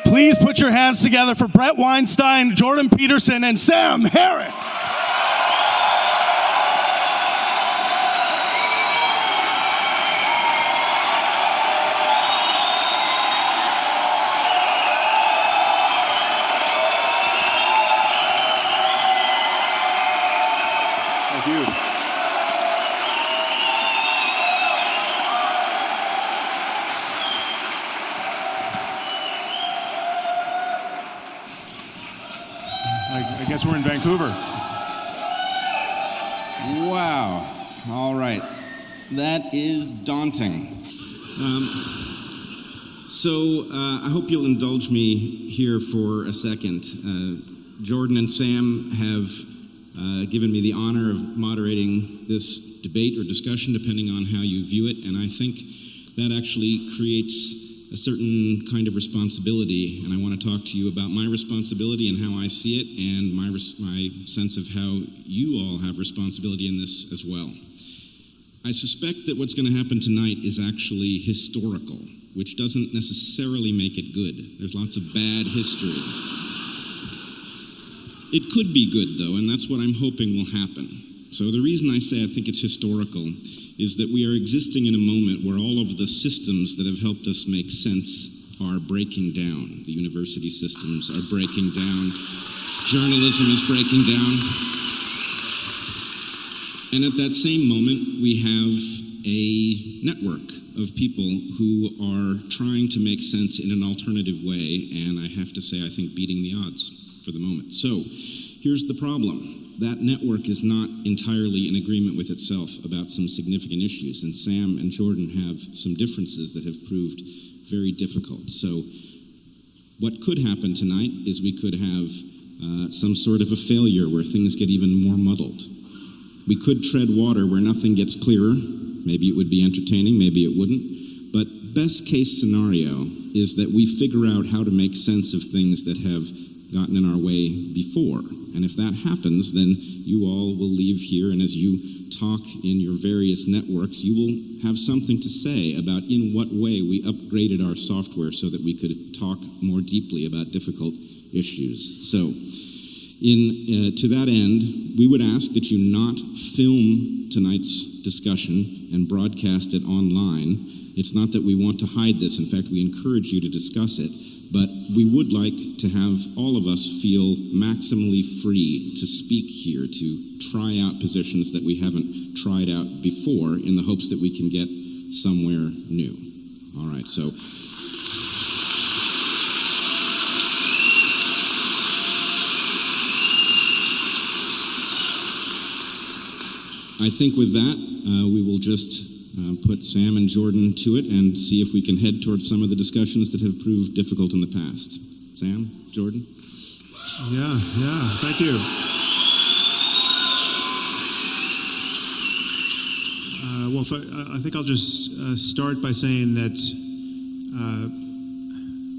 Please put your hands together for Bret Weinstein, Jordan Peterson, and Sam Harris. Thank you. I guess we're in Vancouver. Wow. All right. That is daunting. I hope you'll indulge me here for a second. Jordan and Sam have given me the honor of moderating this debate or discussion, depending on how you view it, and I think that actually creates a certain kind of responsibility, and I want to talk to you about my responsibility and how I see it, and my sense of how you all have responsibility in this as well. I suspect that what's going to happen tonight is actually historical, which doesn't necessarily make it good. There's lots of bad history. It could be good, though, and that's what I'm hoping will happen. So the reason I say I think it's historical is that we are existing in a moment where all of the systems that have helped us make sense are breaking down. The university systems are breaking down. Journalism is breaking down. And at that same moment, we have a network of people who are trying to make sense in an alternative way, and I have to say, I think beating the odds for the moment. So here's the problem. That network is not entirely in agreement with itself about some significant issues, and Sam and Jordan have some differences that have proved very difficult. So what could happen tonight is we could have some sort of a failure where things get even more muddled. We could tread water where nothing gets clearer. Maybe it would be entertaining, maybe it wouldn't. But best case scenario is that we figure out how to make sense of things that have gotten in our way before. And if that happens, then you all will leave here, and as you talk in your various networks, you will have something to say about in what way we upgraded our software so that we could talk more deeply about difficult issues. So, to that end, we would ask that you not film tonight's discussion and broadcast it online. It's not that we want to hide this. In fact, we encourage you to discuss it. But we would like to have all of us feel maximally free to speak here, to try out positions that we haven't tried out before in the hopes that we can get somewhere new. All right, so. I think with that, we will just put Sam and Jordan to it and see if we can head towards some of the discussions that have proved difficult in the past. Sam, Jordan? Yeah, thank you. I think I'll just start by saying that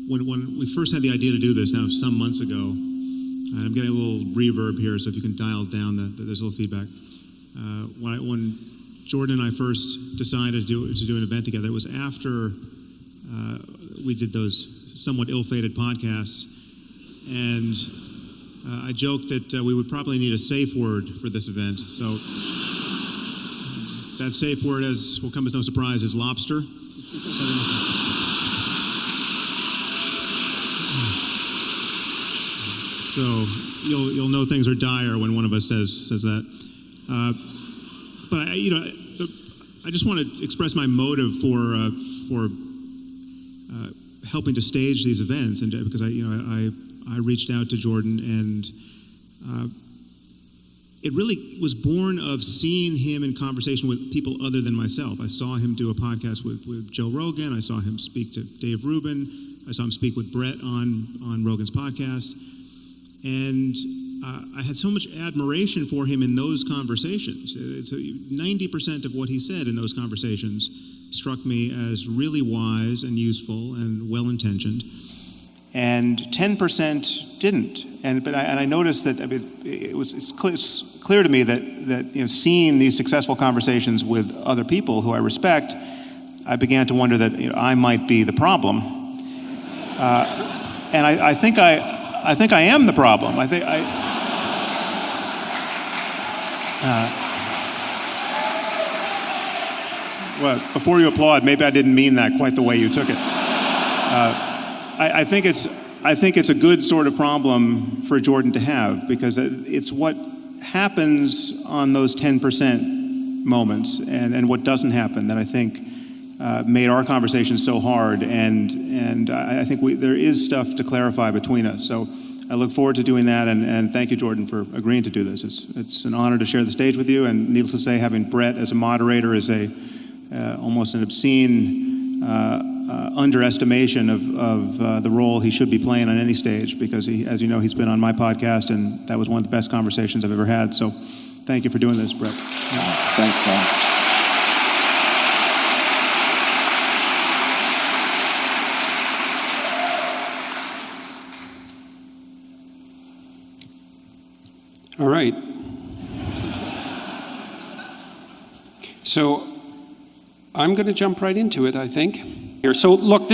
when we first had the idea to do this, now some months ago, and I'm getting a little reverb here, so if you can dial down, there's a little feedback. When Jordan and I first decided to do an event together, it was after we did those somewhat ill-fated podcasts, and I joked that we would probably need a safe word for this event. So that safe word, as will come as no surprise, is lobster. So you'll know things are dire when one of us says that. But I just want to express my motive for helping to stage these events, and because I reached out to Jordan, and it really was born of seeing him in conversation with people other than myself. I saw him do a podcast with Joe Rogan. I saw him speak to Dave Rubin. I saw him speak with Bret on Rogan's podcast, and I had so much admiration for him in those conversations. 90% of what he said in those conversations struck me as really wise and useful and well-intentioned, and 10% didn't. But I noticed that it's clear to me that seeing these successful conversations with other people who I respect, I began to wonder that I might be the problem. And I think I am the problem. Well, before you applaud, maybe I didn't mean that quite the way you took it. I think it's a good sort of problem for Jordan to have, because it's what happens on those 10% moments and what doesn't happen that I think made our conversation so hard, and I think there is stuff to clarify between us. So I look forward to doing that, and thank you, Jordan, for agreeing to do this. It's an honor to share the stage with you, and needless to say, having Bret as a moderator is almost an obscene underestimation of the role he should be playing on any stage, because as you know, he's been on my podcast, and that was one of the best conversations I've ever had. So thank you for doing this, Bret. Thanks, Sam. All right. So I'm going to jump right into it, I think. Here. So look,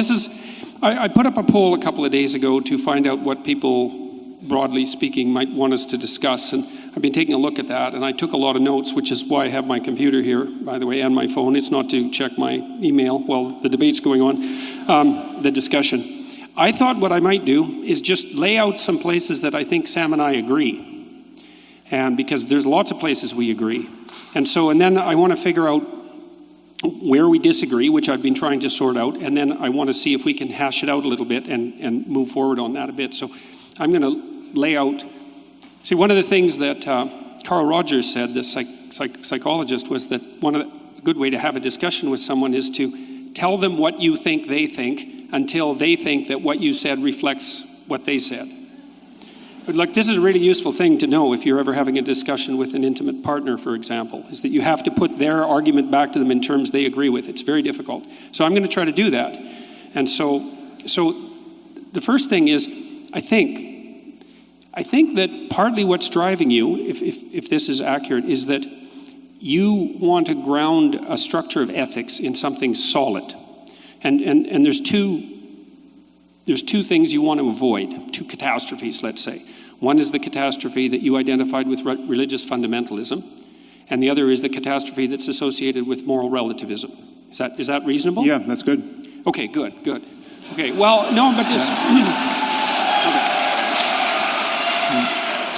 I put up a poll a couple of days ago to find out what people, broadly speaking, might want us to discuss. And I've been taking a look at that, and I took a lot of notes, which is why I have my computer here, by the way, and my phone. It's not to check my email while the debate's going on, the discussion. I thought what I might do is just lay out some places that I think Sam and I agree. And because there's lots of places we agree. And then I want to figure out where we disagree, which I've been trying to sort out, and then I want to see if we can hash it out a little bit and move forward on that a bit. So I'm going to lay out, see, one of the things that Carl Rogers said, the psychologist, was that a good way to have a discussion with someone is to tell them what you think they think until they think that what you said reflects what they said. But look, this is a really useful thing to know if you're ever having a discussion with an intimate partner, for example, is that you have to put their argument back to them in terms they agree with. It's very difficult. So I'm going to try to do that. And so the first thing is, I think that partly what's driving you, if this is accurate, is that you want to ground a structure of ethics in something solid. And there's two things you want to avoid, two catastrophes, let's say. One is the catastrophe that you identified with religious fundamentalism, and the other is the catastrophe that's associated with moral relativism. Is that reasonable? Yeah, that's good. Okay, good. Okay, well, no, but it's...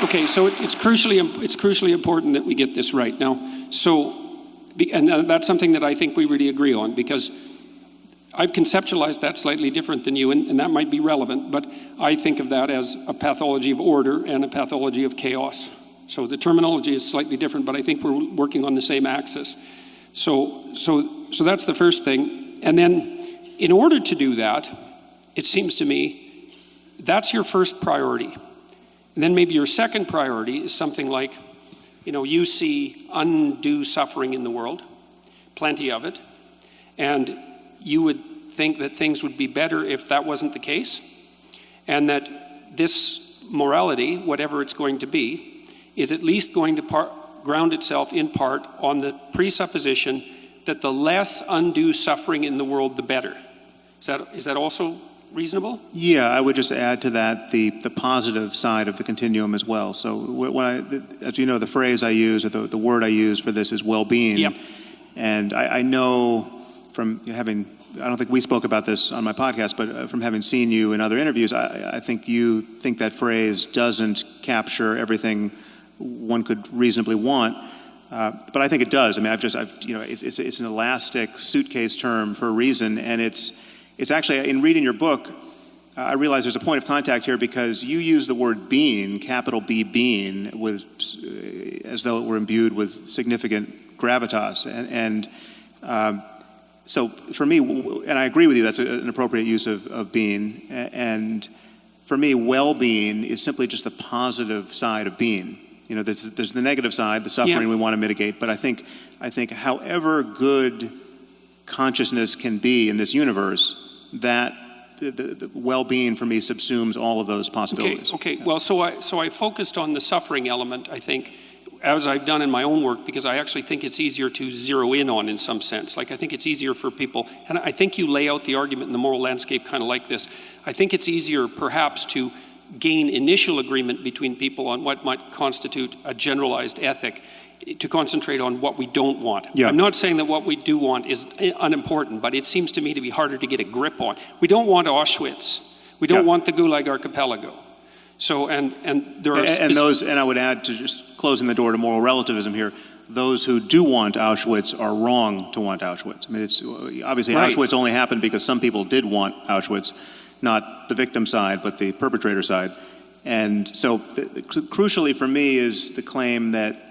Okay, so it's crucially important that we get this right. Now, and that's something that I think we really agree on, because I've conceptualized that slightly different than you, and that might be relevant, but I think of that as a pathology of order and a pathology of chaos. So the terminology is slightly different, but I think we're working on the same axis. So that's the first thing. And then in order to do that, it seems to me, that's your first priority. And then maybe your second priority is something like, you see undue suffering in the world, plenty of it, and you would think that things would be better if that wasn't the case, and that this morality, whatever it's going to be, is at least going to ground itself in part on the presupposition that the less undue suffering in the world, the better. Is that also reasonable? Yeah, I would just add to that the positive side of the continuum as well. So as you know, the phrase I use, or the word I use for this is well-being. Yep. And I know from having, I don't think we spoke about this on my podcast, but from having seen you in other interviews, I think you think that phrase doesn't capture everything one could reasonably want. But I think it does. I mean, it's an elastic suitcase term for a reason, and it's actually, in reading your book, I realize there's a point of contact here, because you use the word being, capital B, being, as though it were imbued with significant gravitas, and so for me, and I agree with you, that's an appropriate use of being, and for me, well-being is simply just the positive side of being. There's the negative side, the suffering we want to mitigate, but I think however good consciousness can be in this universe, that the well-being for me subsumes all of those possibilities. Okay. Well, so I focused on the suffering element, I think, as I've done in my own work, because I actually think it's easier to zero in on in some sense. Like I think it's easier for people, and I think you lay out the argument in the moral landscape kind of like this. I think it's easier perhaps to gain initial agreement between people on what might constitute a generalized ethic, to concentrate on what we don't want. Yeah. I'm not saying that what we do want is unimportant, but it seems to me to be harder to get a grip on. We don't want Auschwitz. We don't want the Gulag Archipelago. So, and there are... And I would add, to just closing the door to moral relativism here, those who do want Auschwitz are wrong to want Auschwitz. I mean, it's obviously Right. Auschwitz only happened because some people did want Auschwitz, not the victim side, but the perpetrator side. And so, crucially for me is the claim that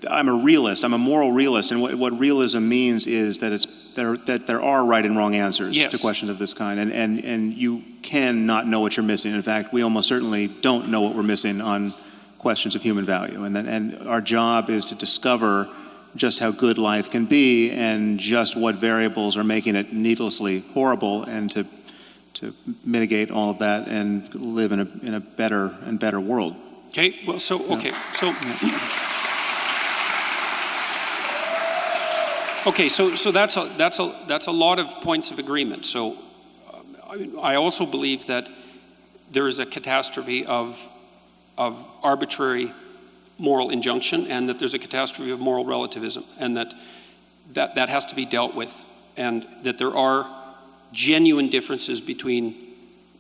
I'm a realist. I'm a moral realist, and what realism means is that there are right and wrong answers to questions of this kind, and you can not know what you're missing. In fact, we almost certainly don't know what we're missing on questions of human value, and our job is to discover just how good life can be and just what variables are making it needlessly horrible, and to mitigate all of that and live in a better and better world. Okay, well, so that's a lot of points of agreement. So I also believe that there is a catastrophe of arbitrary moral injunction, and that there's a catastrophe of moral relativism, and that has to be dealt with, and that there are genuine differences between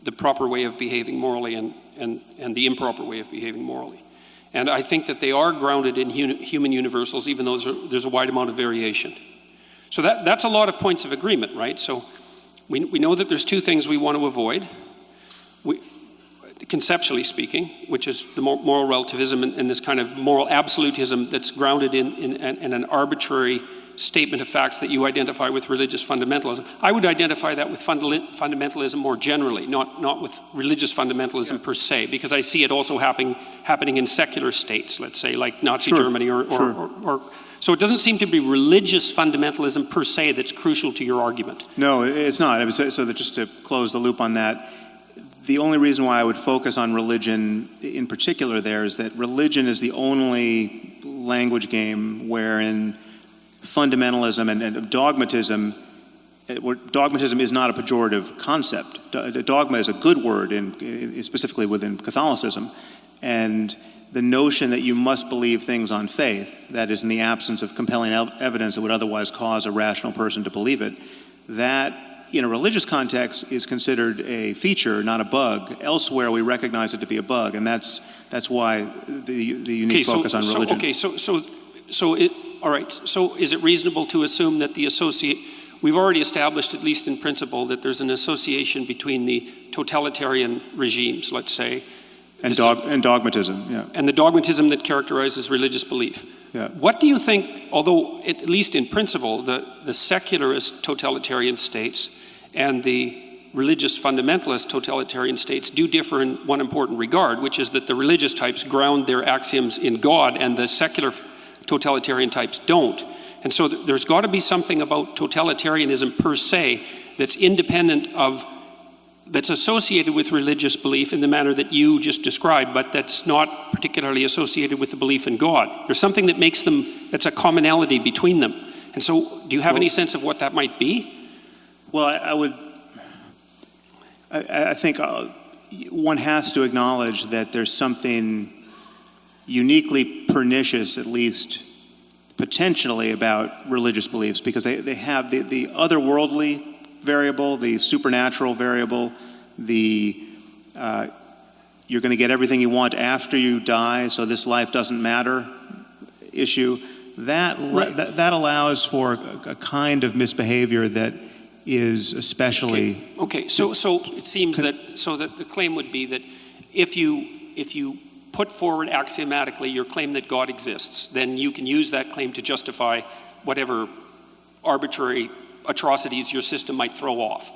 the proper way of behaving morally and the improper way of behaving morally. And I think that they are grounded in human universals, even though there's a wide amount of variation. So that's a lot of points of agreement, right? So we know that there's two things we want to avoid, conceptually speaking, which is the moral relativism and this kind of moral absolutism that's grounded in an arbitrary statement of facts that you identify with religious fundamentalism. I would identify that with fundamentalism more generally, not with religious fundamentalism per se, because I see it also happening in secular states, let's say, like Nazi Germany or so it doesn't seem to be religious fundamentalism per se that's crucial to your argument. No, it's not. So that just to close the loop on that, the only reason why I would focus on religion in particular there is that religion is the only language game wherein fundamentalism and dogmatism is not a pejorative concept. Dogma is a good word, specifically within Catholicism. And the notion that you must believe things on faith, that is in the absence of compelling evidence that would otherwise cause a rational person to believe it, that in a religious context is considered a feature, not a bug. Elsewhere we recognize it to be a bug, and that's why the unique focus on religion. All right, so is it reasonable to assume that we've already established, at least in principle, that there's an association between the totalitarian regimes, let's say, and dogmatism, yeah. And the dogmatism that characterizes religious belief. Yeah. What do you think, although at least in principle, the secularist totalitarian states and the religious fundamentalist totalitarian states do differ in one important regard, which is that the religious types ground their axioms in God and the secular totalitarian types don't. And so there's got to be something about totalitarianism per se that's independent of, that's associated with religious belief in the manner that you just described, but that's not particularly associated with the belief in God. There's something that makes them, that's a commonality between them. And so do you have any sense of what that might be? Well, I think one has to acknowledge that there's something uniquely pernicious, at least potentially, about religious beliefs, because they have the otherworldly variable, the supernatural variable, the you're going to get everything you want after you die, so this life doesn't matter issue. That allows for a kind of misbehavior that is especially so it seems that the claim would be that if you put forward axiomatically your claim that God exists, then you can use that claim to justify whatever arbitrary atrocities your system might throw off.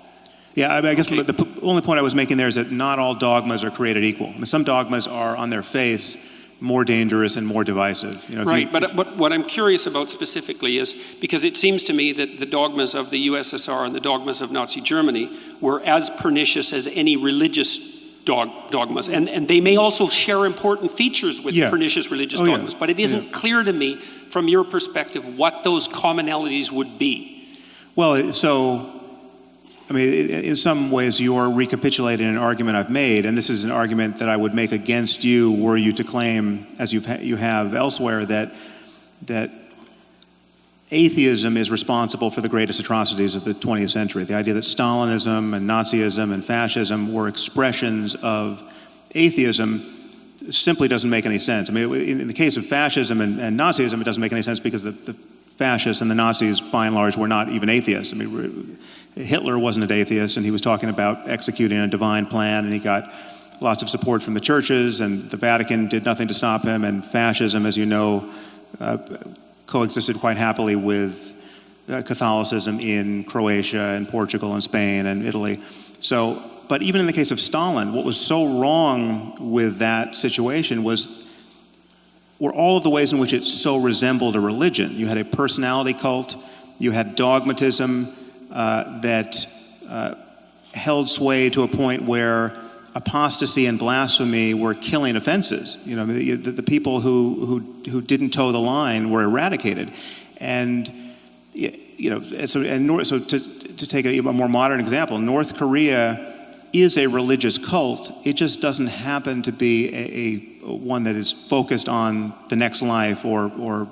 Yeah, I guess the only point I was making there is that not all dogmas are created equal. Some dogmas are on their face more dangerous and more divisive. But what I'm curious about specifically is, because it seems to me that the dogmas of the USSR and the dogmas of Nazi Germany were as pernicious as any religious dogmas. And they may also share important features with pernicious religious dogmas. But it isn't clear to me, from your perspective, what those commonalities would be. Well, so, I mean, in some ways you're recapitulating an argument I've made, and this is an argument that I would make against you were you to claim, as you have elsewhere, that atheism is responsible for the greatest atrocities of the 20th century. The idea that Stalinism and Nazism and fascism were expressions of atheism simply doesn't make any sense. I mean, in the case of fascism and Nazism, it doesn't make any sense because the fascists and the Nazis, by and large, were not even atheists. I mean, Hitler wasn't an atheist, and he was talking about executing a divine plan, and he got lots of support from the churches, and the Vatican did nothing to stop him, and fascism, as you know, coexisted quite happily with Catholicism in Croatia and Portugal and Spain and Italy. So, but even in the case of Stalin, what was so wrong with that situation were all of the ways in which it so resembled a religion. You had a personality cult, you had dogmatism that held sway to a point where apostasy and blasphemy were killing offenses. You know, the people who didn't toe the line were eradicated, and you know, so to take a more modern example, North Korea is a religious cult. It just doesn't happen to be a one that is focused on the next life or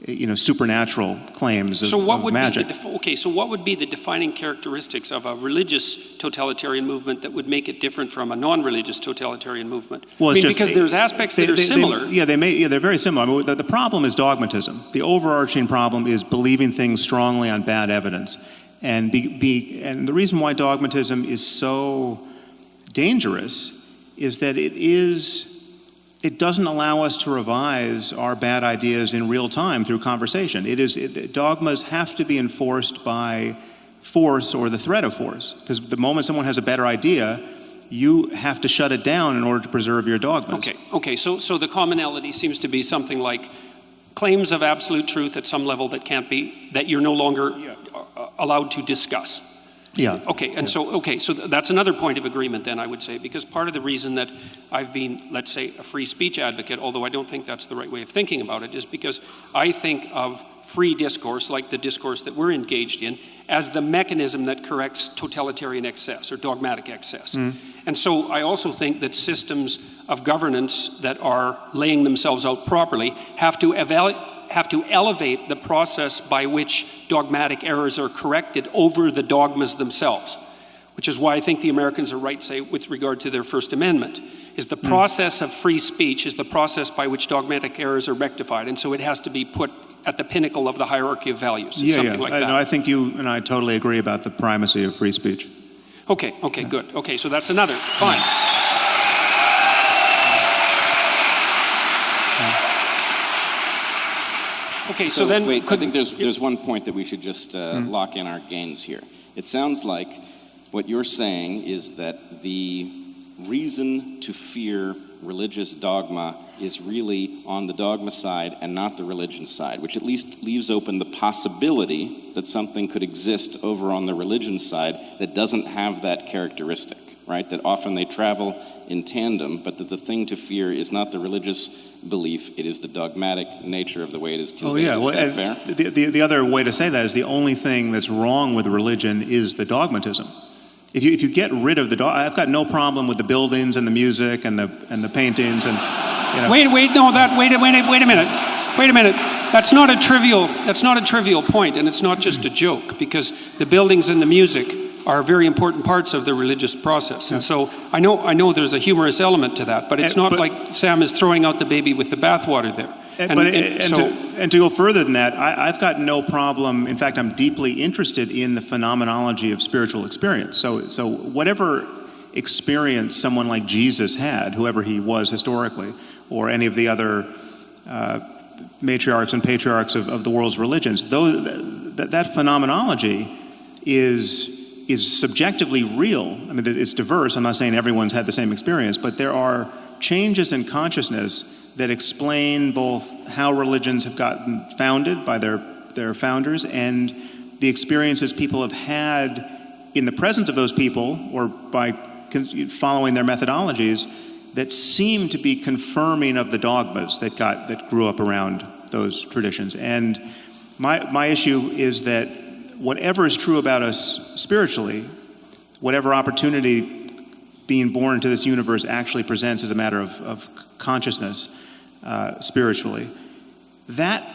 you know, supernatural claims of magic. So what would be the defining characteristics of a religious totalitarian movement that would make it different from a non-religious totalitarian movement? Well, because there's aspects that are similar. They're very similar. I mean, the problem is dogmatism. The overarching problem is believing things strongly on bad evidence. And and the reason why dogmatism is so dangerous is that it doesn't allow us to revise our bad ideas in real time through conversation. Dogmas have to be enforced by force or the threat of force, because the moment someone has a better idea, you have to shut it down in order to preserve your dogmas. Okay. So the commonality seems to be something like claims of absolute truth at some level that you're no longer allowed to discuss. Yeah. So that's another point of agreement then, I would say, because part of the reason that I've been, let's say, a free speech advocate, although I don't think that's the right way of thinking about it, is because I think of free discourse, like the discourse that we're engaged in, as the mechanism that corrects totalitarian excess or dogmatic excess. And so I also think that systems of governance that are laying themselves out properly have to elevate the process by which dogmatic errors are corrected over the dogmas themselves, which is why I think the Americans are right, say, with regard to their First Amendment, is the process of free speech is the process by which dogmatic errors are rectified, and so it has to be put at the pinnacle of the hierarchy of values, something like that. No, I think you and I totally agree about the primacy of free speech. Okay, good. Okay, so that's another, fine. Okay, so then... Wait, I think there's one point that we should just lock in our gains here. It sounds like what you're saying is that the reason to fear religious dogma is really on the dogma side and not the religion side, which at least leaves open the possibility that something could exist over on the religion side that doesn't have that characteristic, right? That often they travel in tandem, but that the thing to fear is not the religious belief, it is the dogmatic nature of the way it is conveyed. Oh, yeah. Is that fair? The other way to say that is the only thing that's wrong with religion is the dogmatism. If you get rid of I've got no problem with the buildings and the music and the paintings and, you know. Wait a minute. That's not a trivial point, and it's not just a joke, because the buildings and the music are very important parts of the religious process. And so I know there's a humorous element to that, but it's not like Sam is throwing out the baby with the bathwater there. And to go further than that, I've got no problem. In fact, I'm deeply interested in the phenomenology of spiritual experience. So whatever experience someone like Jesus had, whoever he was historically, or any of the other matriarchs and patriarchs of the world's religions, that phenomenology is subjectively real. I mean, it's diverse. I'm not saying everyone's had the same experience, but there are changes in consciousness that explain both how religions have gotten founded by their founders and the experiences people have had in the presence of those people or by following their methodologies that seem to be confirming of the dogmas that grew up around those traditions. And my issue is that whatever is true about us spiritually, whatever opportunity being born into this universe actually presents as a matter of consciousness spiritually, that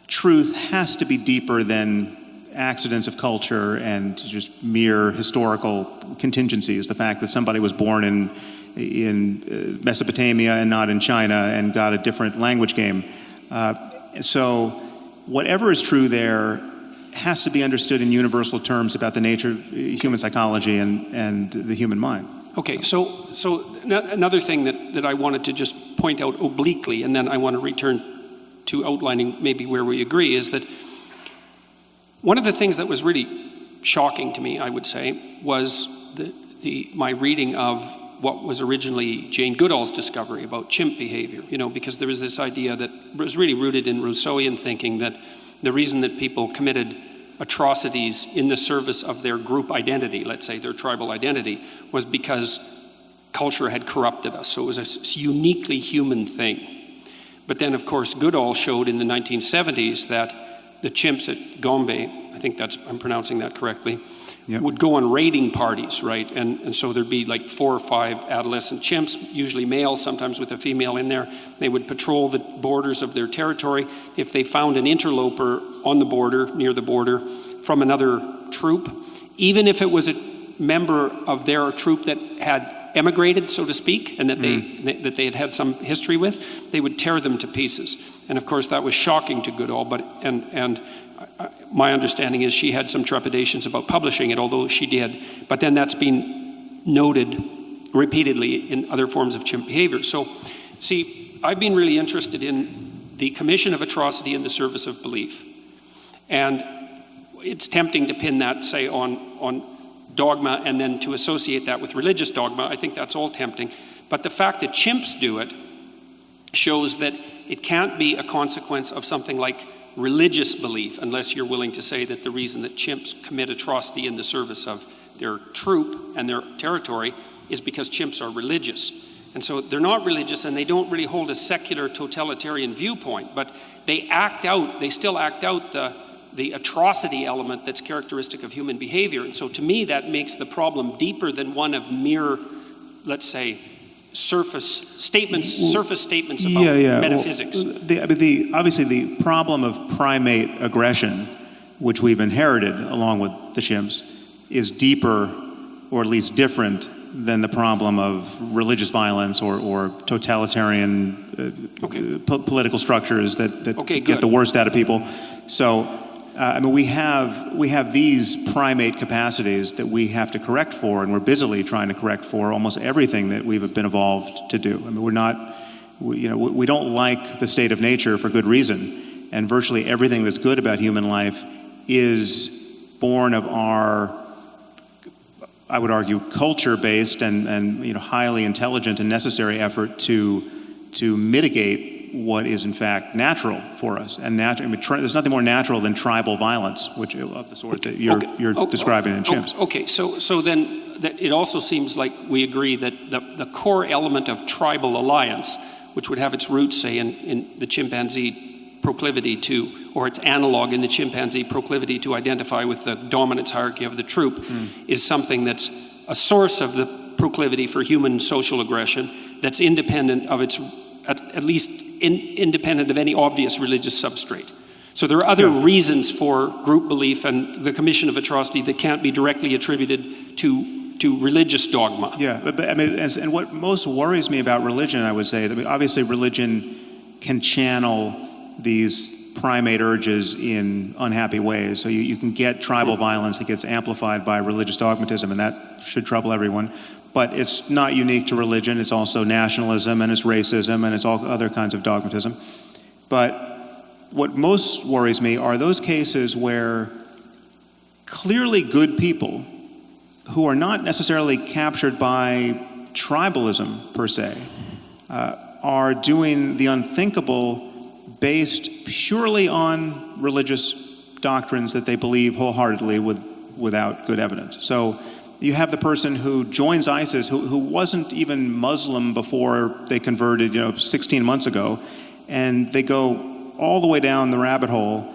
truth has to be deeper than accidents of culture and just mere historical contingencies. The fact that somebody was born in Mesopotamia and not in China and got a different language game. So whatever is true there has to be understood in universal terms about the nature of human psychology and the human mind. Okay, so another thing that I wanted to just point out obliquely, and then I want to return to outlining maybe where we agree, is that one of the things that was really shocking to me, I would say, was my reading of what was originally Jane Goodall's discovery about chimp behavior, because there was this idea that was really rooted in Rousseauian thinking that the reason that people committed atrocities in the service of their group identity, let's say their tribal identity, was because culture had corrupted us. So it was a uniquely human thing. But then, of course, Goodall showed in the 1970s that the chimps at Gombe, I think I'm pronouncing that correctly, Yep. would go on raiding parties, right? And so there'd be like 4 or 5 adolescent chimps, usually male, sometimes with a female in there. They would patrol the borders of their territory. If they found an interloper on the border, near the border, from another troop, even if it was a member of their troop that had emigrated, so to speak, and that they had had some history with, they would tear them to pieces. And of course, that was shocking to Goodall, my understanding is she had some trepidations about publishing it, although she did. But then that's been noted repeatedly in other forms of chimp behavior. So, see, I've been really interested in the commission of atrocity in the service of belief. And it's tempting to pin that, say, on dogma and then to associate that with religious dogma. I think that's all tempting. But the fact that chimps do it shows that it can't be a consequence of something like religious belief, unless you're willing to say that the reason that chimps commit atrocity in the service of their troop and their territory is because chimps are religious. And so they're not religious, and they don't really hold a secular totalitarian viewpoint, but they still act out the atrocity element that's characteristic of human behavior. And so to me, that makes the problem deeper than one of mere, let's say, surface statements about metaphysics. Well, obviously the problem of primate aggression, which we've inherited along with the chimps, is deeper, or at least different, than the problem of religious violence or totalitarian political structures that get the worst out of people. So, we have these primate capacities that we have to correct for, and we're busily trying to correct for almost everything that we've been evolved to do. We don't like the state of nature for good reason, and virtually everything that's good about human life is born of our, I would argue, culture-based and highly intelligent and necessary effort to mitigate what is in fact natural for us. And there's nothing more natural than tribal violence, which of the sort that you're describing in chimps. Okay, so then it also seems like we agree that the core element of tribal alliance, which would have its roots, say, in the chimpanzee proclivity to, or its analog in the chimpanzee proclivity to identify with the dominance hierarchy of the troop, is something that's a source of the proclivity for human social aggression that's independent of its, at least independent of any obvious religious substrate. So there are other reasons for group belief and the commission of atrocity that can't be directly attributed to religious dogma. Yeah, but and what most worries me about religion, I would say, obviously religion can channel these primate urges in unhappy ways. So you can get tribal violence that gets amplified by religious dogmatism, and that should trouble everyone. But it's not unique to religion. It's also nationalism, and it's racism, and it's all other kinds of dogmatism. But what most worries me are those cases where clearly good people who are not necessarily captured by tribalism per se are doing the unthinkable based purely on religious doctrines that they believe wholeheartedly without good evidence. So You have the person who joins ISIS, who wasn't even Muslim before they converted, 16 months ago, and they go all the way down the rabbit hole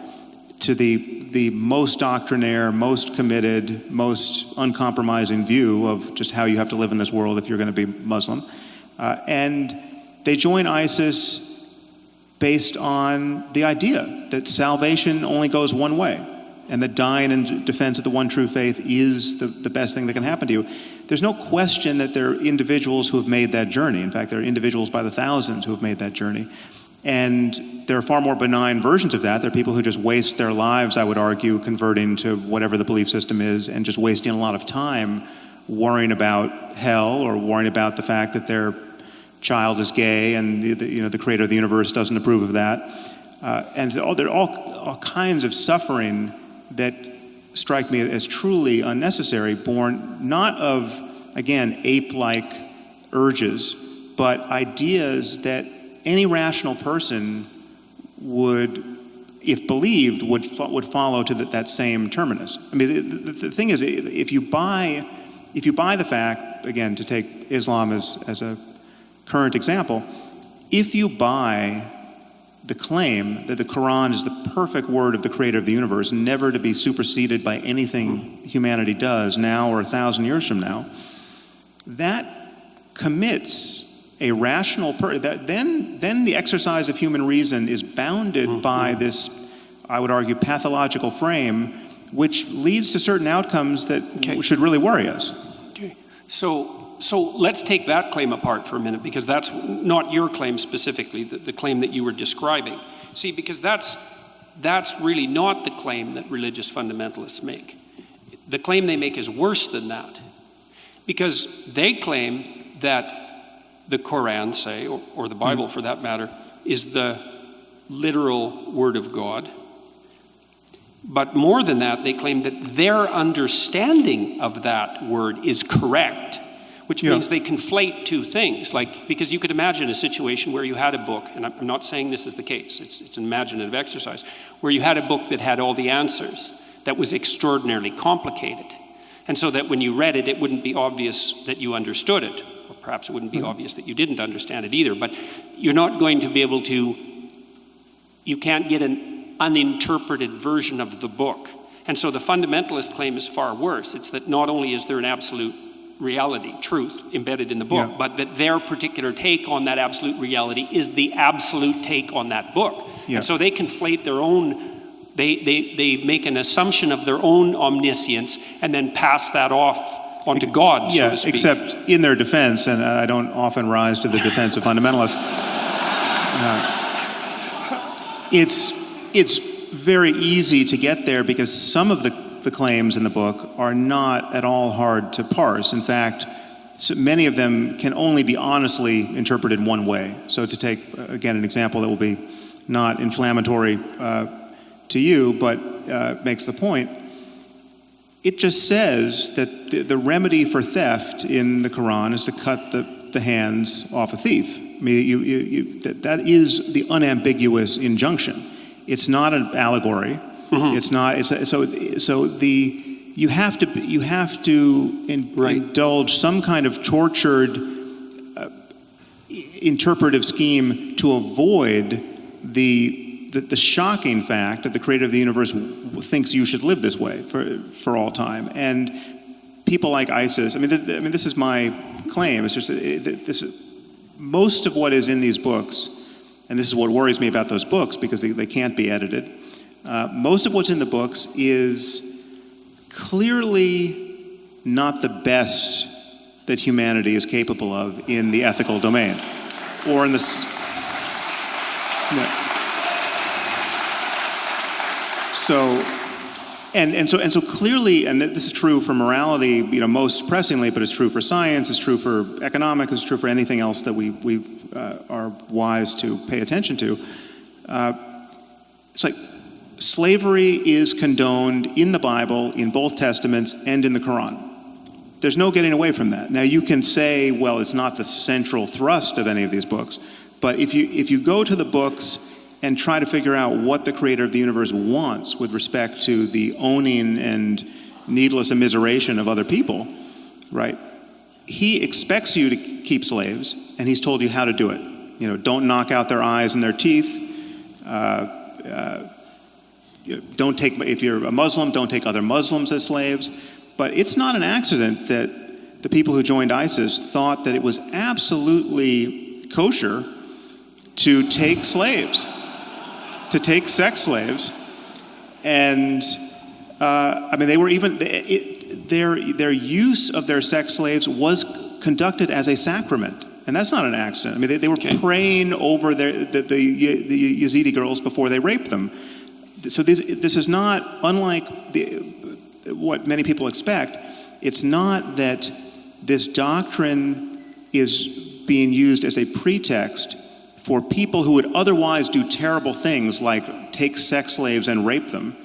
to the most doctrinaire, most committed, most uncompromising view of just how you have to live in this world if you're going to be Muslim. And they join ISIS based on the idea that salvation only goes one way, and that dying in defense of the one true faith is the best thing that can happen to you. There's no question that there are individuals who have made that journey. In fact, there are individuals by the thousands who have made that journey. And there are far more benign versions of that. There are people who just waste their lives, I would argue, converting to whatever the belief system is, and just wasting a lot of time worrying about hell or worrying about the fact that their child is gay and the creator of the universe doesn't approve of that. And there are all kinds of suffering that strike me as truly unnecessary, born not of, again, ape-like urges, but ideas that any rational person would, if believed, would follow to that same terminus. I mean, the thing is, if you buy the fact, again, to take Islam as a current example, if you buy the claim that the Quran is the perfect word of the creator of the universe, never to be superseded by anything humanity does now or 1,000 years from now, that commits a rational then the exercise of human reason is bounded by this, I would argue, pathological frame, which leads to certain outcomes that should really worry us. Okay. So let's take that claim apart for a minute, because that's not your claim specifically, the claim that you were describing. See, because that's really not the claim that religious fundamentalists make. The claim they make is worse than that, because they claim that the Quran, say, or the Bible for that matter, is the literal word of God. But more than that, they claim that their understanding of that word is correct, which means they conflate two things. Because you could imagine a situation where you had a book, and I'm not saying this is the case, it's an imaginative exercise, where you had a book that had all the answers, that was extraordinarily complicated. And so that when you read it, it wouldn't be obvious that you understood it. Or perhaps it wouldn't be obvious that you didn't understand it either. But you're not going to be able to, you can't get an uninterpreted version of the book. And so the fundamentalist claim is far worse. It's that not only is there an absolute reality, truth, embedded in the book, but that their particular take on that absolute reality is the absolute take on that book. And so they conflate their own, they make an assumption of their own omniscience and then pass that off onto God, so to speak. Except in their defense, and I don't often rise to the defense of fundamentalists, it's very easy to get there because some of the claims in the book are not at all hard to parse. In fact, many of them can only be honestly interpreted one way. So to take, again, an example that will be not inflammatory to you, but makes the point, it just says that the remedy for theft in the Quran is to cut the hands off a thief. I mean, that is the unambiguous injunction. It's not an allegory. It's not. You have to indulge some kind of tortured interpretive scheme to avoid the shocking fact that the creator of the universe thinks you should live this way for all time. And people like ISIS, this is my claim. It's just most of what is in these books, and this is what worries me about those books because they can't be edited. Most of what's in the books is clearly not the best that humanity is capable of in the ethical domain, or in this. So clearly, and this is true for morality, most pressingly, but it's true for science, it's true for economics, it's true for anything else that we are wise to pay attention to. It's like slavery is condoned in the Bible, in both Testaments, and in the Quran. There's no getting away from that. Now you can say, well, it's not the central thrust of any of these books, but if you go to the books and try to figure out what the creator of the universe wants with respect to the owning and needless immiseration of other people, right? He expects you to keep slaves, and he's told you how to do it. You know, don't knock out their eyes and their teeth. Don't take, if you're a Muslim, don't take other Muslims as slaves. But it's not an accident that the people who joined ISIS thought that it was absolutely kosher to take slaves, to take sex slaves. And I mean, they were even, their use of their sex slaves was conducted as a sacrament. And that's not an accident. I mean, they were praying over the Yazidi girls before they raped them. So this is not, unlike what many people expect, it's not that this doctrine is being used as a pretext for people who would otherwise do terrible things like take sex slaves and rape them.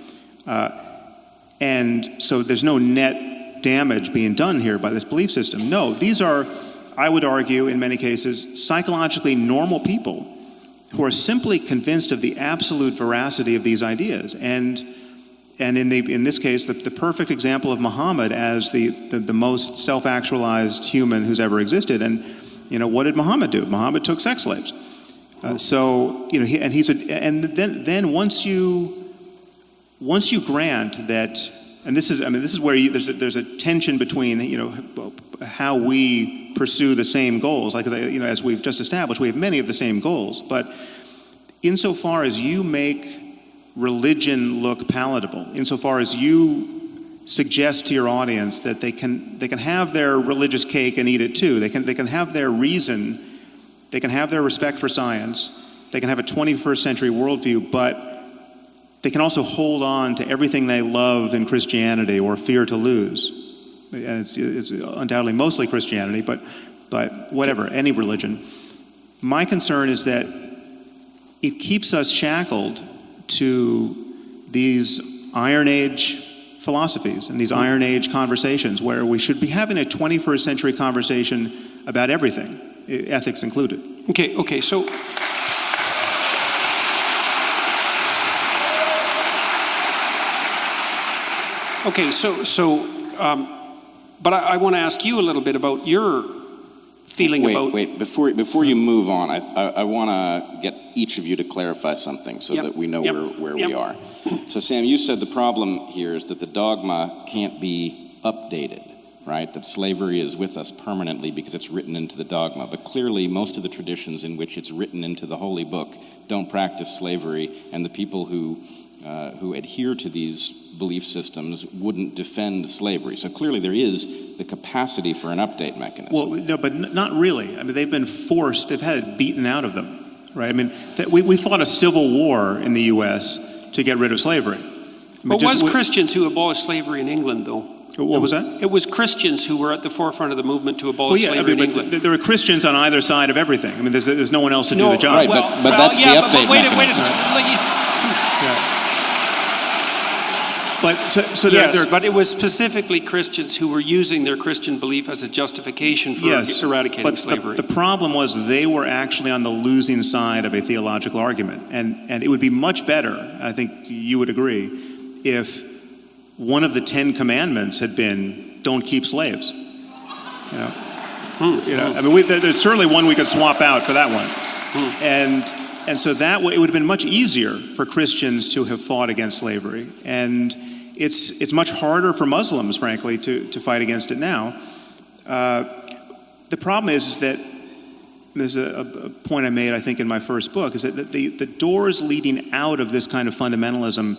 And so there's no net damage being done here by this belief system. No, these are, I would argue, in many cases, psychologically normal people who are simply convinced of the absolute veracity of these ideas. And in this case, the perfect example of Muhammad as the most self-actualized human who's ever existed. And, you know, what did Muhammad do? Muhammad took sex slaves. So, you know, then once you grant that, and this is where there's a tension between, you know, how we pursue the same goals. Like, you know, as we've just established, we have many of the same goals. But insofar as you make religion look palatable, insofar as you suggest to your audience that they can have their religious cake and eat it too, they can have their reason, they can have their respect for science, they can have a 21st century worldview, but they can also hold on to everything they love in Christianity or fear to lose. And it's undoubtedly mostly Christianity, but whatever, any religion. My concern is that it keeps us shackled to these Iron Age philosophies and these Iron Age conversations where we should be having a 21st century conversation about everything, ethics included. Okay, so... Okay, but I want to ask you a little bit about your feeling about... Wait, before you move on, I want to get each of you to clarify something so that we know where we are. So Sam, you said the problem here is that the dogma can't be updated, right? That slavery is with us permanently because it's written into the dogma. But clearly most of the traditions in which it's written into the Holy Book don't practice slavery, and the people who adhere to these belief systems wouldn't defend slavery. So clearly there is the capacity for an update mechanism. Well, no, but not really. I mean, they've been forced, they've had it beaten out of them, right? I mean, we fought a civil war in the U.S. to get rid of slavery. But it was Christians who abolished slavery in England, though. What was that? It was Christians who were at the forefront of the movement to abolish slavery in England. There are Christians on either side of everything. I mean, there's no one else to do the job. Right, but that's the update mechanism. But it was specifically Christians who were using their Christian belief as a justification for eradicating slavery. The problem was they were actually on the losing side of a theological argument. And it would be much better, I think you would agree, if one of the 10 commandments had been, don't keep slaves. You know? I mean, there's certainly one we could swap out for that one. And so that way, it would have been much easier for Christians to have fought against slavery. And it's much harder for Muslims, frankly, to fight against it now. The problem is that, there's a point I made, I think, in my first book, is that the doors leading out of this kind of fundamentalism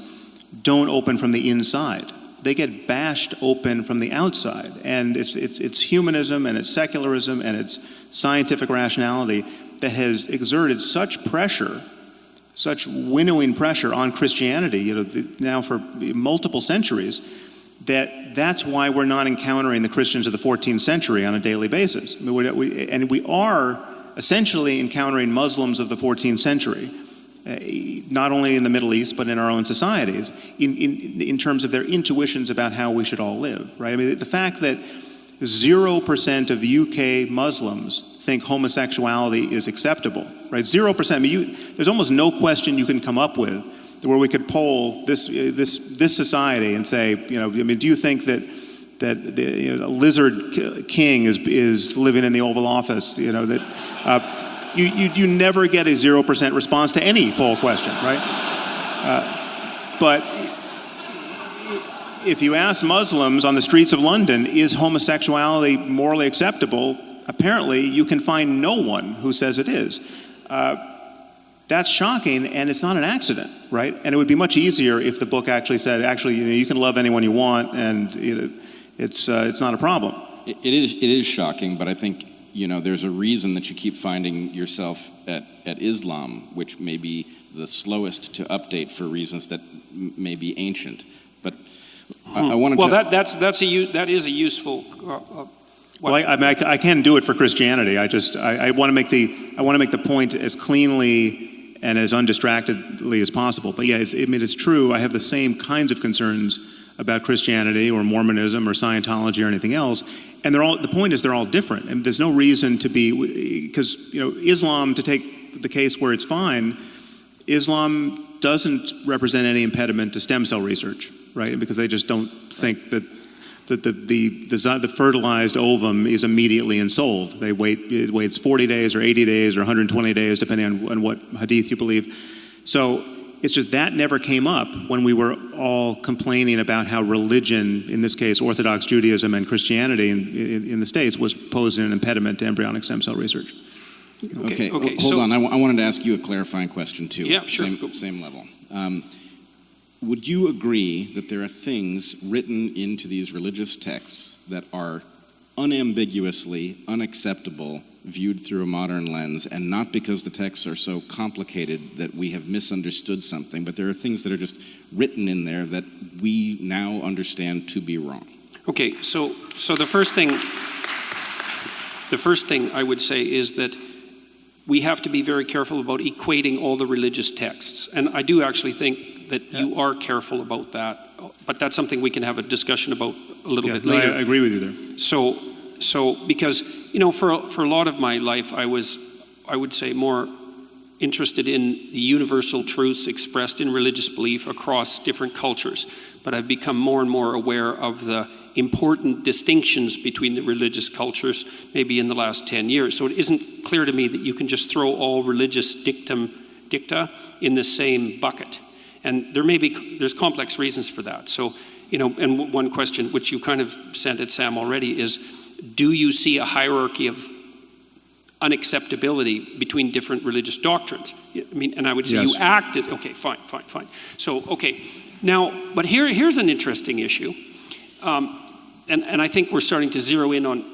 don't open from the inside. They get bashed open from the outside. And it's humanism and it's secularism and it's scientific rationality that has exerted such pressure, such winnowing pressure on Christianity, now for multiple centuries, that's why we're not encountering the Christians of the 14th century on a daily basis. I mean, we are essentially encountering Muslims of the 14th century, not only in the Middle East, but in our own societies, in terms of their intuitions about how we should all live, right? I mean, the fact that 0% of UK Muslims think homosexuality is acceptable, right? 0%. I mean, there's almost no question you can come up with where we could poll this society and say, do you think that a lizard king is living in the Oval Office. That you never get a 0% response to any poll question, right? But if you ask Muslims on the streets of London, is homosexuality morally acceptable? Apparently, you can find no one who says it is. That's shocking, and it's not an accident, right? And it would be much easier if the book actually said, you can love anyone you want, and it's not a problem. It is shocking, but I think there's a reason that you keep finding yourself at Islam, which may be the slowest to update for reasons that may be ancient. But I wanted to. That is a useful. Well, I can do it for Christianity. I want to make the point as cleanly and as undistractedly as possible. But yeah, it's true. I have the same kinds of concerns about Christianity or Mormonism or Scientology or anything else. And the point is they're all different. And there's no reason to be, because Islam, to take the case where it's fine, Islam doesn't represent any impediment to stem cell research, right? Because they just don't think that the fertilized ovum is immediately ensouled. It waits 40 days or 80 days or 120 days, depending on what hadith you believe. So it's just that never came up when we were all complaining about how religion, in this case Orthodox Judaism and Christianity in the States, was posing an impediment to embryonic stem cell research. Okay. Hold on. I wanted to ask you a clarifying question too. Yeah, sure. Same level. Would you agree that there are things written into these religious texts that are unambiguously unacceptable viewed through a modern lens, and not because the texts are so complicated that we have misunderstood something, but there are things that are just written in there that we now understand to be wrong? Okay, so the first thing I would say is that we have to be very careful about equating all the religious texts. And I do actually think that you are careful about that, but that's something we can have a discussion about a little bit later. I agree with you there. So because, for a lot of my life, I would say, more interested in the universal truths expressed in religious belief across different cultures. But I've become more and more aware of the important distinctions between the religious cultures, maybe in the last 10 years. So it isn't clear to me that you can just throw all religious dicta in the same bucket. And there's complex reasons for that. So, and one question, which you kind of sent at Sam already, is, do you see a hierarchy of unacceptability between different religious doctrines? And I would say yes. You acted, okay, fine. So, okay, now, but here's an interesting issue. And I think we're starting to zero in on,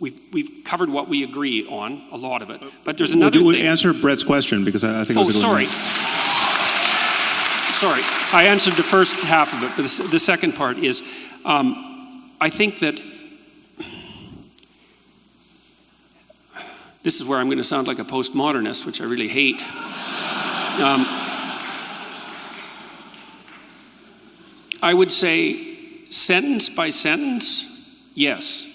we've covered what we agree on, a lot of it, but there's another thing. Answer Bret's question, because I think it was sorry, I answered the first half of it, but the second part is, I think that, this is where I'm going to sound like a postmodernist, which I really hate. I would say, sentence by sentence, yes,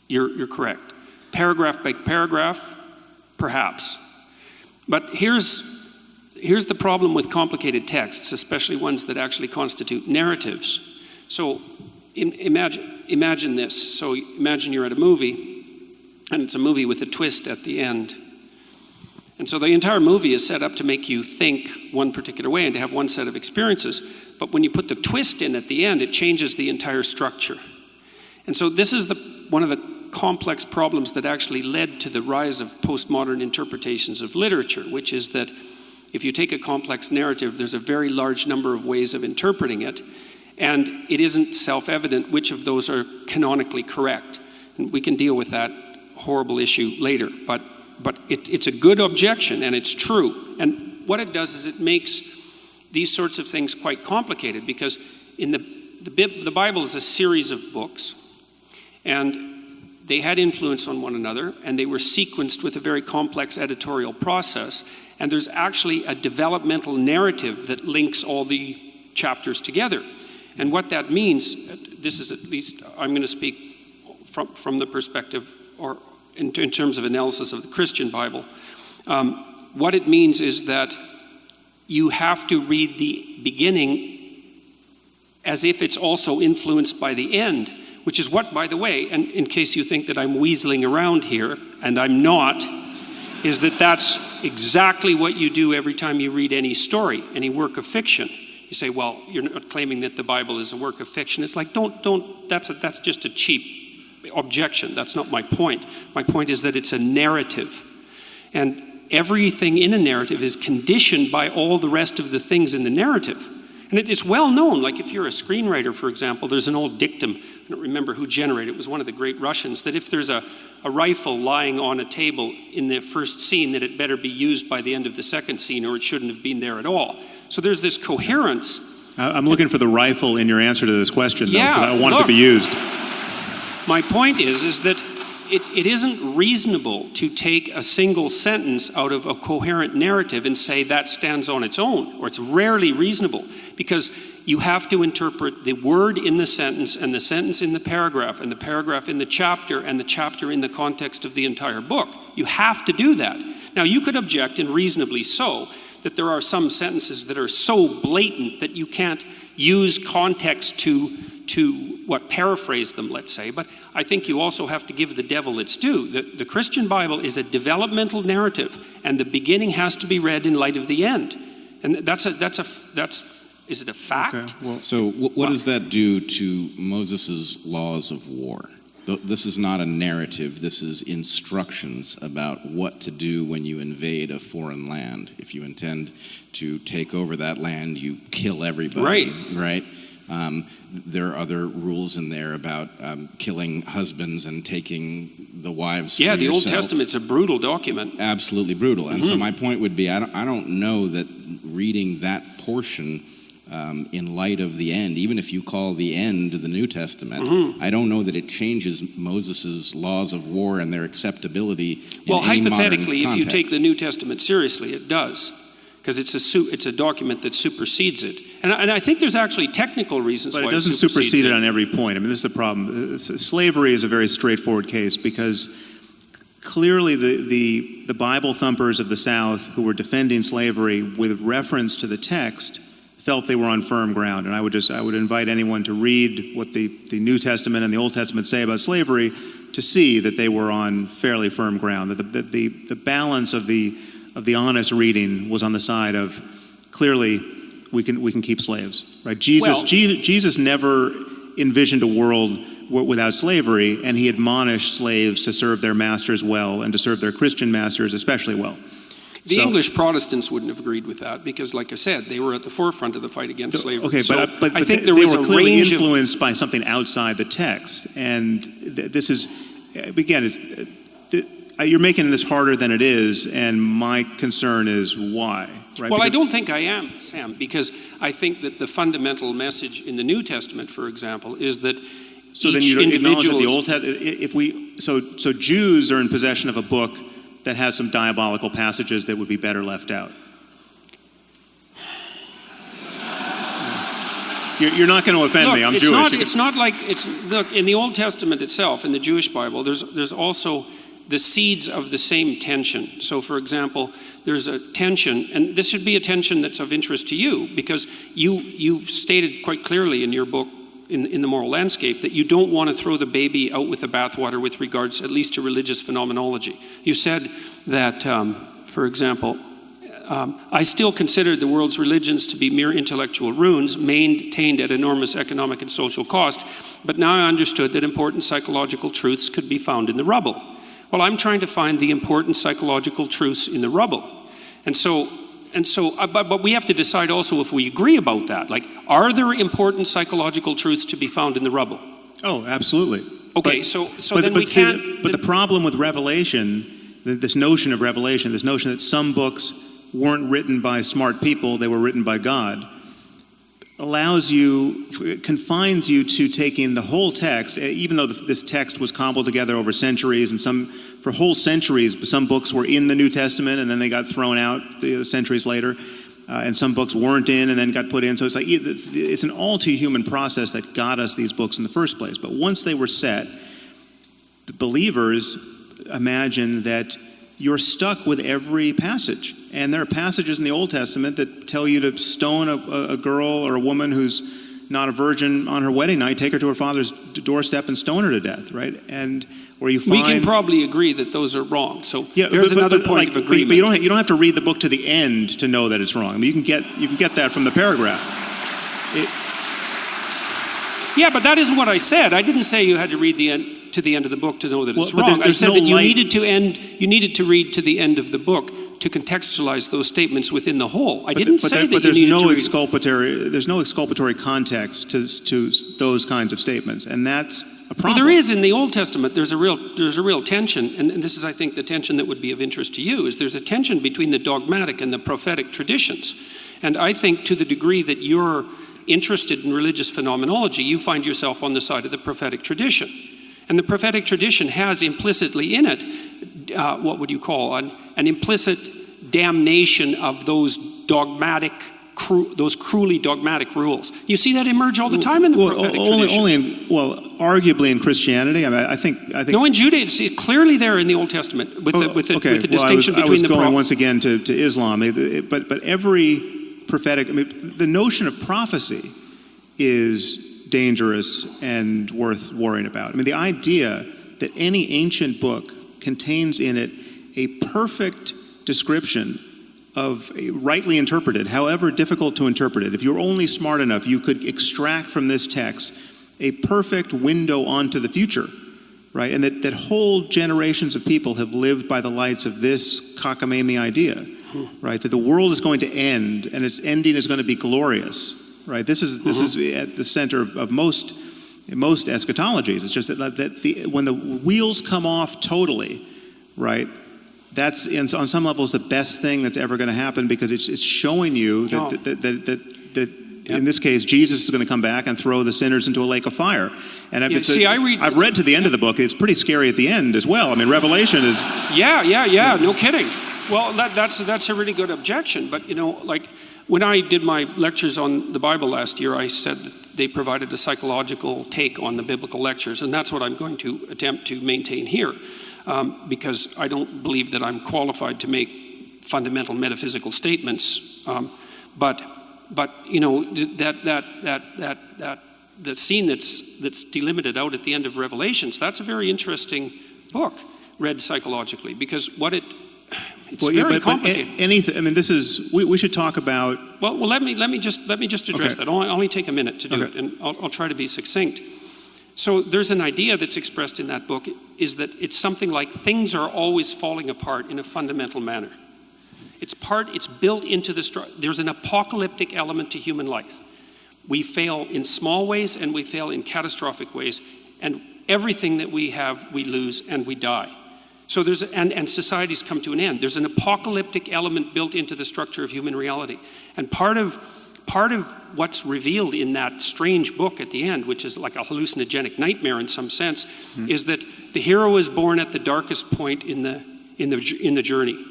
you're correct. Paragraph by paragraph, perhaps. But here's the problem with complicated texts, especially ones that actually constitute narratives. So imagine this. So imagine you're at a movie, and it's a movie with a twist at the end. And so the entire movie is set up to make you think one particular way and to have one set of experiences. But when you put the twist in at the end, it changes the entire structure. And so this is one of the complex problems that actually led to the rise of postmodern interpretations of literature, which is that if you take a complex narrative, there's a very large number of ways of interpreting it, and it isn't self-evident which of those are canonically correct. And we can deal with that horrible issue later, but it's a good objection, and it's true. And what it does is it makes these sorts of things quite complicated, because in the Bible is a series of books, and they had influence on one another, and they were sequenced with a very complex editorial process, and there's actually a developmental narrative that links all the chapters together. And what that means, this is, at least I'm going to speak from the perspective, or in terms of analysis of the Christian Bible, what it means is that you have to read the beginning as if it's also influenced by the end, which is what, by the way, and in case you think that I'm weaseling around here, and I'm not, is that that's exactly what you do every time you read any story, any work of fiction. You say, well, you're not claiming that the Bible is a work of fiction. It's like, that's just a cheap objection. That's not my point. My point is that it's a narrative. And everything in a narrative is conditioned by all the rest of the things in the narrative. And it's well known, like if you're a screenwriter, for example, there's an old dictum, I don't remember who generated it, was one of the great Russians, that if there's a rifle lying on a table in the first scene, that it better be used by the end of the second scene, or it shouldn't have been there at all. So there's this coherence. I'm looking for the rifle in your answer to this question, though, Yeah, because I want it to be used. My point is that it isn't reasonable to take a single sentence out of a coherent narrative and say that stands on its own, or it's rarely reasonable, because you have to interpret the word in the sentence and the sentence in the paragraph and the paragraph in the chapter and the chapter in the context of the entire book. You have to do that. Now, you could object, and reasonably so, that there are some sentences that are so blatant that you can't use context to paraphrase them, let's say. But I think you also have to give the devil its due. The Christian Bible is a developmental narrative, and the beginning has to be read in light of the end. And is it a fact? Okay, well, so what does that do to Moses' laws of war? This is not a narrative. This is instructions about what to do when you invade a foreign land. If you intend to take over that land, you kill everybody, right? There are other rules in there about killing husbands and taking the wives for yourself. The Old Testament's a brutal document. Absolutely brutal. And so my point would be, I don't know that reading that portion in light of the end, even if you call the end the New Testament, I don't know that it changes Moses' laws of war and their acceptability in any hypothetically, modern if you context. take the New Testament seriously, it does, because it's a document that supersedes it. And I think there's actually technical reasons why it doesn't supersede it on every point. I mean, this is the problem. Slavery is a very straightforward case, because clearly the Bible thumpers of the South who were defending slavery with reference to the text felt they were on firm ground. And I would invite anyone to read what the New Testament and the Old Testament say about slavery to see that they were on fairly firm ground, that the balance of the honest reading was on the side of clearly we can keep slaves, right? Jesus never envisioned a world without slavery, and he admonished slaves to serve their masters well and to serve their Christian masters especially well. The English Protestants wouldn't have agreed with that because, like I said, they were at the forefront of the fight against slavery. Okay, but I think they there were was clearly influenced by something outside the text, and this is, again, you're making this harder than it is, and my concern is why. Right? Well, I don't think I am, Sam, because I think that the fundamental message in the New Testament, for example, is that so then you acknowledge that the Old Testament, so Jews are in possession of a book that has some diabolical passages that would be better left out. You're not going to offend me. I'm Jewish. It's not like look, in the Old Testament itself, in the Jewish Bible, there's also the seeds of the same tension. So, for example, there's a tension, and this should be a tension that's of interest to you, because you've stated quite clearly in your book, in the Moral Landscape, that you don't want to throw the baby out with the bathwater with regards at least to religious phenomenology. You said that, for example, I still consider the world's religions to be mere intellectual ruins maintained at enormous economic and social cost, but now I understood that important psychological truths could be found in the rubble. Well, I'm trying to find the important psychological truths in the rubble. But we have to decide also if we agree about that. Like, are there important psychological truths to be found in the rubble? Oh, absolutely. Okay, But the problem with revelation, this notion of revelation, this notion that some books weren't written by smart people, they were written by God, confines you to taking the whole text, even though this text was cobbled together over centuries, and for whole centuries, some books were in the New Testament and then they got thrown out centuries later, and some books weren't in and then got put in. So it's an all too human process that got us these books in the first place. But once they were set, the believers imagine that you're stuck with every passage. And there are passages in the Old Testament that tell you to stone a girl or a woman who's not a virgin on her wedding night, take her to her father's doorstep and stone her to death, right? And where you find... We can probably agree that those are wrong. So there's another point of agreement. But you don't have to read the book to the end to know that it's wrong. I mean, you can get that from the paragraph. Yeah, but that isn't what I said. I didn't say you had to read to the end of the book to know that it's wrong. I said that you needed to read to the end of the book to contextualize those statements within the whole. I didn't say that you needed to read. There's no exculpatory context to those kinds of statements, and that's a problem. Well, there is in the Old Testament. There's a real tension, and this is, I think, the tension that would be of interest to you. Is there's a tension between the dogmatic and the prophetic traditions, and I think to the degree that you're interested in religious phenomenology, you find yourself on the side of the prophetic tradition, and the prophetic tradition has implicitly in it what would you call an implicit damnation of those cruelly dogmatic rules. You see that emerge all the time in the prophetic tradition. Arguably in Christianity. I mean, I think. No, in Judaism, it's clearly there in the Old Testament with the distinction between the. I was going once again to Islam, but every prophetic. I mean, the notion of prophecy is dangerous and worth worrying about. I mean, the idea that any ancient book contains in it a perfect description of rightly interpreted, however difficult to interpret it. If you're only smart enough, you could extract from this text a perfect window onto the future, right? And that whole generations of people have lived by the lights of this cockamamie idea, right? That the world is going to end and its ending is going to be glorious, right? This is at the center of most eschatologies. It's just that when the wheels come off totally, right? That's on some levels the best thing that's ever going to happen, because it's showing you that in this case Jesus is going to come back and throw the sinners into a lake of fire. And I've read to the end of the book. It's pretty scary at the end as well. I mean, Revelation is no kidding. Well, that's a really good objection. But like when I did my lectures on the Bible last year, I said that they provided a psychological take on the biblical lectures, and that's what I'm going to attempt to maintain here. Because I don't believe that I'm qualified to make fundamental metaphysical statements, but that the scene that's delimited out at the end of Revelations, that's a very interesting book read psychologically, because it's very complicated. Anything. I mean, this is we should talk about. Well, let me just address that. I'll only take a minute to do it, and I'll try to be succinct. So there's an idea that's expressed in that book, is that it's something like things are always falling apart in a fundamental manner. It's built into there's an apocalyptic element to human life. We fail in small ways and we fail in catastrophic ways, and everything that we have, we lose and we die. So and societies come to an end. There's an apocalyptic element built into the structure of human reality. And part of what's revealed in that strange book at the end, which is like a hallucinogenic nightmare in some sense, is that the hero is born at the darkest point in the journey.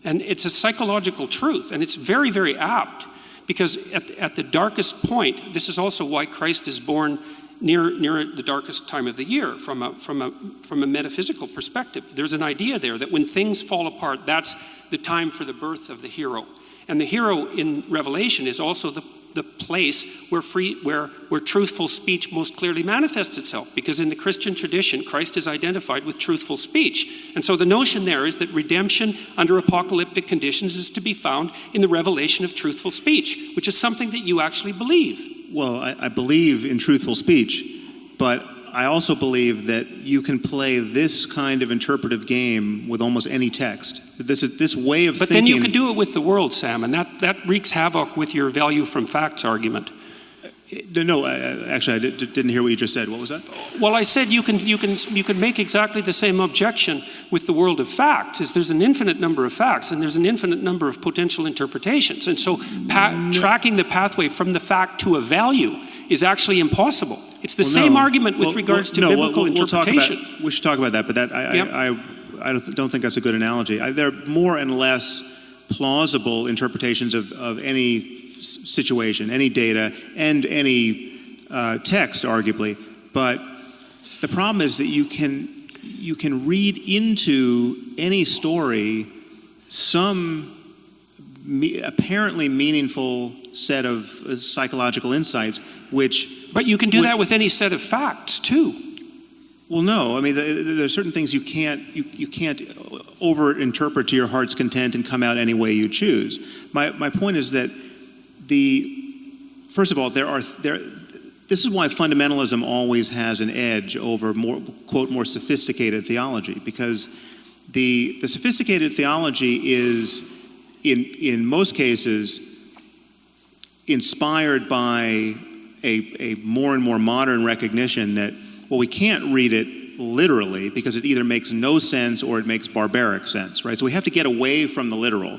And it's a psychological truth, and it's very, very apt, because at the darkest point, this is also why Christ is born near the darkest time of the year from a metaphysical perspective. There's an idea there that when things fall apart, that's the time for the birth of the hero. And the hero in Revelation is also the place where truthful speech most clearly manifests itself, because in the Christian tradition, Christ is identified with truthful speech. And so the notion there is that redemption under apocalyptic conditions is to be found in the revelation of truthful speech, which is something that you actually believe. Well, I believe in truthful speech, but I also believe that you can play this kind of interpretive game with almost any text. This way of thinking. But then you could do it with the world, Sam, and that wreaks havoc with your value from facts argument. No, actually, I didn't hear what you just said. What was that? Well, I said you can make exactly the same objection with the world of facts. Is there's an infinite number of facts, and there's an infinite number of potential interpretations, and so tracking the pathway from the fact to a value is actually impossible. It's the same argument with regards to biblical interpretation. We should talk about that, but I don't think that's a good analogy. There are more and less plausible interpretations of any situation, any data, and any text, arguably. But the problem is that you can read into any story some apparently meaningful set of psychological insights which... But you can do that with any set of facts, too. Well, no. I mean, there are certain things you can't over-interpret to your heart's content and come out any way you choose. My point is that first of all, this is why fundamentalism always has an edge over more sophisticated theology, because the sophisticated theology is in most cases inspired by a more and more modern recognition that, well, we can't read it literally because it either makes no sense or it makes barbaric sense, right? So we have to get away from the literal.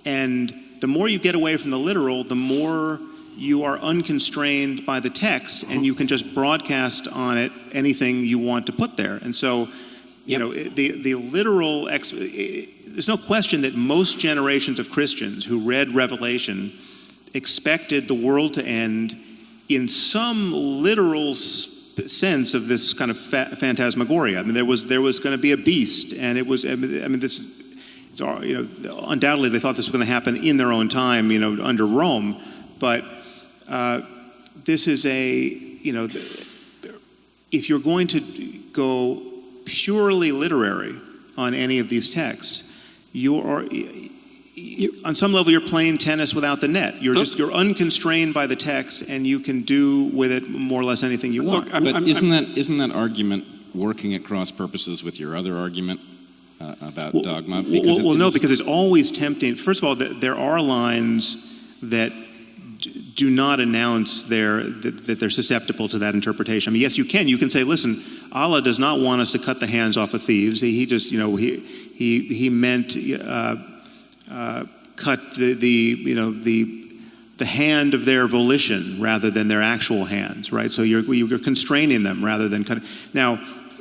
And the more you get away from the literal, the more you are unconstrained by the text, and you can just broadcast on it anything you want to put there. And so, you know, the literal, there's no question that most generations of Christians who read Revelation expected the world to end in some literal sense of this kind of phantasmagoria. I mean, there was going to be a beast, and it was, I mean, this, it's, you know, undoubtedly they thought this was going to happen in their own time, you know, under Rome, but this is you know, if you're going to go purely literary on any of these texts, on some level you're playing tennis without the net. You're unconstrained by the text, and you can do with it more or less anything you want. But isn't that argument working at cross purposes with your other argument about dogma? Because no, because it's always tempting. First of all, there are lines that do not announce that they're susceptible to that interpretation. I mean, yes, you can say, listen, Allah does not want us to cut the hands off of thieves. He just, you know, he meant cut the hand of their volition rather than their actual hands, right? So you're constraining them rather than cutting. Now,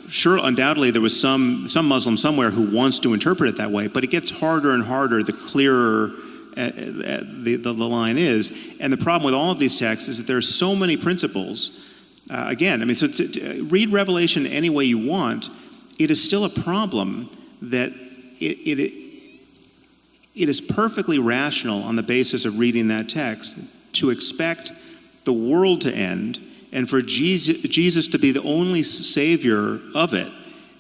sure, undoubtedly there was some Muslim somewhere who wants to interpret it that way, but it gets harder and harder the clearer the line is. And the problem with all of these texts is that there are so many principles. Again, I mean, so to read Revelation any way you want, it is still a problem that it is perfectly rational on the basis of reading that text to expect the world to end and for Jesus to be the only savior of it.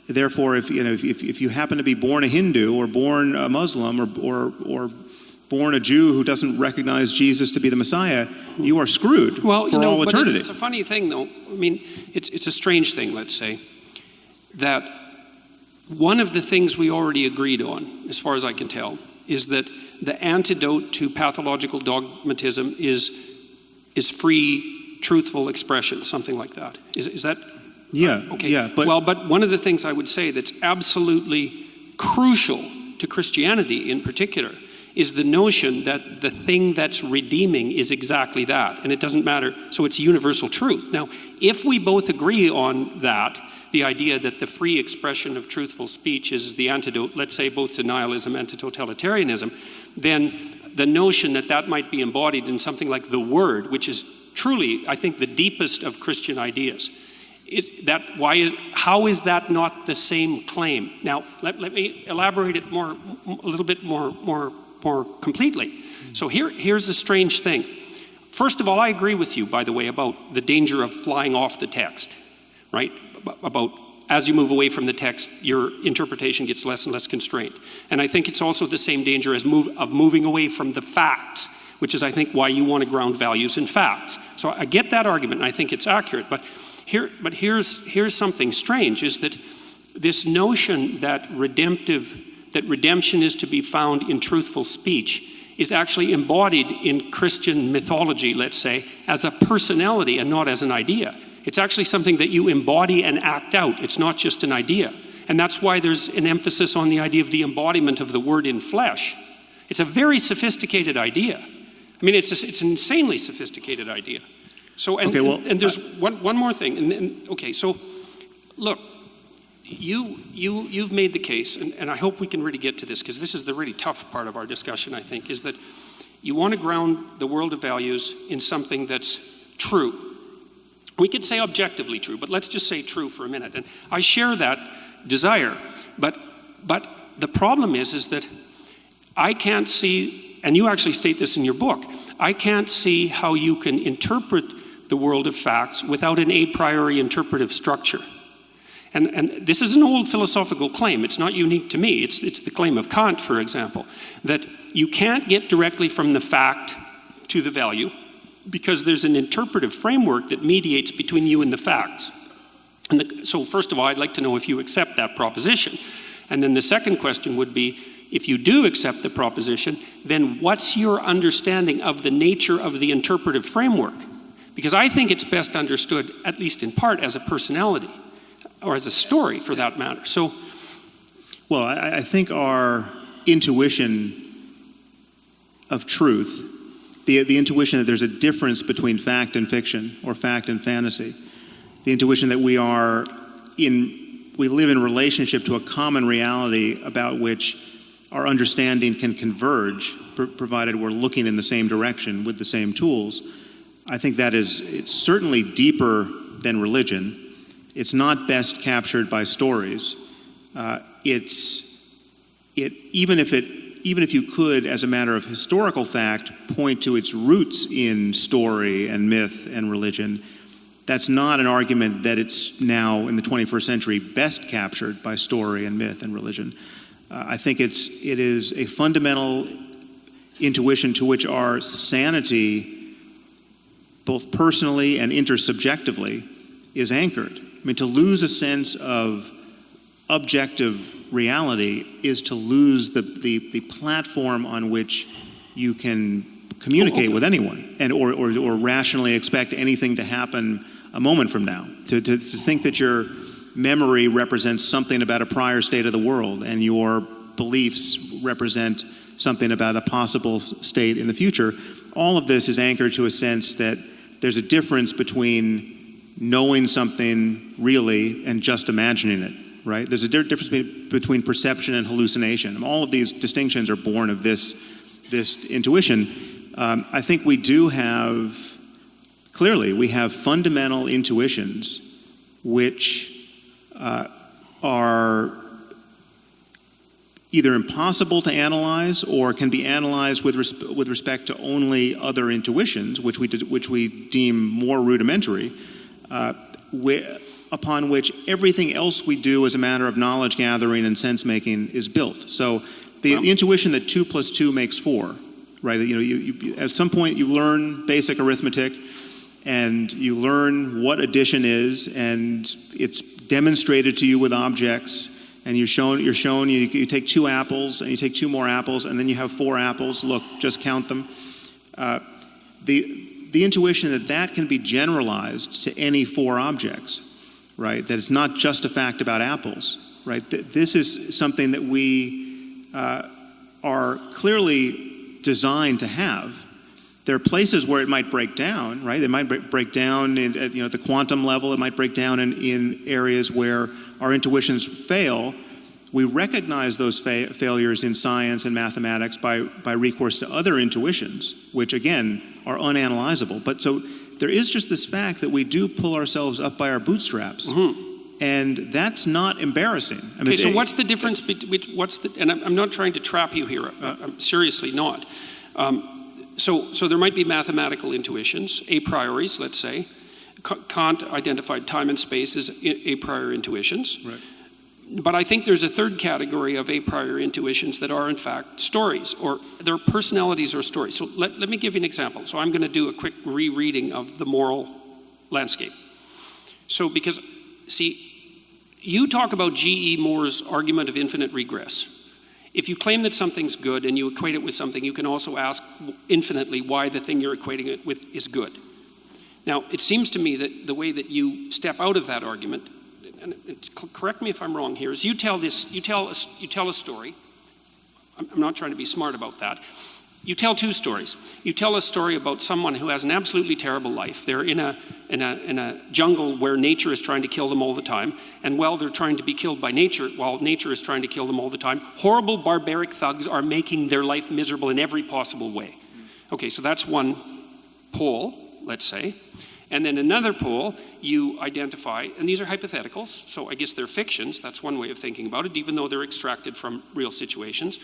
Therefore, if you happen to be born a Hindu or born a Muslim or born a Jew who doesn't recognize Jesus to be the Messiah, you are screwed for all eternity. But it's a funny thing, though. I mean, it's a strange thing, let's say, that one of the things we already agreed on, as far as I can tell, is that the antidote to pathological dogmatism is free, truthful expression, something like that. Is that? Yeah. Okay. Yeah. But one of the things I would say that's absolutely crucial to Christianity in particular is the notion that the thing that's redeeming is exactly that, and it doesn't matter. So it's universal truth. Now, if we both agree on that, the idea that the free expression of truthful speech is the antidote, let's say, both to nihilism and to totalitarianism, then the notion that might be embodied in something like the Word, which is truly, I think, the deepest of Christian ideas. How is that not the same claim? Now, let me elaborate it a little bit more completely. So here's the strange thing. First of all, I agree with you, by the way, about the danger of flying off the text, right? About as you move away from the text, your interpretation gets less and less constrained. And I think it's also the same danger as of moving away from the facts, which is, I think, why you want to ground values in facts. So I get that argument, and I think it's accurate. But here's something strange, is that this notion that redemption is to be found in truthful speech is actually embodied in Christian mythology, let's say, as a personality and not as an idea. It's actually something that you embody and act out. It's not just an idea. And that's why there's an emphasis on the idea of the embodiment of the Word in flesh. It's a very sophisticated idea. I mean, it's an insanely sophisticated idea. So, and there's one more thing. Okay, so look, you've made the case, and I hope we can really get to this, because this is the really tough part of our discussion, I think, is that you want to ground the world of values in something that's true. We could say objectively true, but let's just say true for a minute. And I share that desire, but the problem is that I can't see, and you actually state this in your book, I can't see how you can interpret the world of facts without an a priori interpretive structure. And this is an old philosophical claim. It's not unique to me. It's the claim of Kant, for example, that you can't get directly from the fact to the value because there's an interpretive framework that mediates between you and the facts. So first of all, I'd like to know if you accept that proposition. And then the second question would be, if you do accept the proposition, then what's your understanding of the nature of the interpretive framework? Because I think it's best understood, at least in part, as a personality, or as a story for that matter. So, well, I think our intuition of truth, the intuition that there's a difference between fact and fiction, or fact and fantasy, the intuition that we live in relationship to a common reality about which our understanding can converge, provided we're looking in the same direction with the same tools. I think it's certainly deeper than religion. It's not best captured by stories. Even if you could, as a matter of historical fact, point to its roots in story and myth and religion, that's not an argument that it's now in the 21st century best captured by story and myth and religion. I think it is a fundamental intuition to which our sanity, both personally and intersubjectively, is anchored. I mean, to lose a sense of objective reality is to lose the platform on which you can communicate with anyone and or rationally expect anything to happen a moment from now. To think that your memory represents something about a prior state of the world and your beliefs represent something about a possible state in the future, all of this is anchored to a sense that there's a difference between knowing something really and just imagining it, right? There's a difference between perception and hallucination. All of these distinctions are born of this intuition. I think we have fundamental intuitions which are either impossible to analyze or can be analyzed with respect to only other intuitions, which we deem more rudimentary, upon which everything else we do as a matter of knowledge gathering and sense making is built. So the intuition that 2 + 2 makes 4, right? You at some point you learn basic arithmetic, and you learn what addition is, and it's demonstrated to you with objects, and you're shown you take 2 apples, and you take 2 more apples, and then you have 4 apples. Look, just count them. The intuition that can be generalized to any 4 objects, right? That it's not just a fact about apples, right? This is something that we are clearly designed to have. There are places where it might break down, right? It might break down at the quantum level. It might break down in areas where our intuitions fail. We recognize those failures in science and mathematics by recourse to other intuitions, which again are unanalyzable. But so there is just this fact that we do pull ourselves up by our bootstraps, and that's not embarrassing. I mean, so what's the difference between and I'm not trying to trap you here. I'm seriously not. So there might be mathematical intuitions, a prioris, let's say. Kant identified time and space as a priori intuitions. Right. But I think there's a third category of a priori intuitions that are in fact stories, or they're personalities or stories. So let me give you an example. So I'm going to do a quick rereading of the moral landscape. So because, see, you talk about G.E. Moore's argument of infinite regress. If you claim that something's good and you equate it with something, you can also ask infinitely why the thing you're equating it with is good. Now, it seems to me that the way that you step out of that argument, and correct me if I'm wrong here, is you tell a story. I'm not trying to be smart about that. You tell 2 stories. You tell a story about someone who has an absolutely terrible life. They're in a jungle where nature is trying to kill them all the time, and while they're trying to be killed by nature, while nature is trying to kill them all the time, horrible barbaric thugs are making their life miserable in every possible way. Okay, so that's one pole, let's say. And then another pole, you identify, and these are hypotheticals, so I guess they're fictions, that's one way of thinking about it, even though they're extracted from real situations.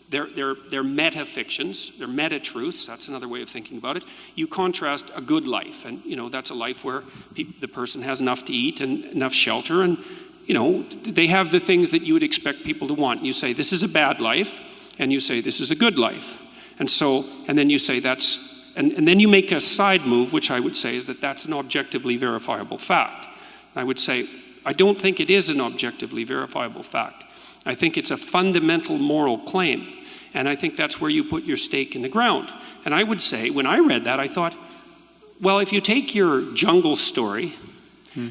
They're meta-fictions, they're meta-truths, that's another way of thinking about it. You contrast a good life, and that's a life where the person has enough to eat and enough shelter, and they have the things that you would expect people to want. And you say, this is a bad life, and you say, this is a good life. And then you say and then you make a side move, which I would say is that's an objectively verifiable fact. I would say, I don't think it is an objectively verifiable fact. I think it's a fundamental moral claim. And I think that's where you put your stake in the ground. And I would say, when I read that, I thought, well, if you take your jungle story,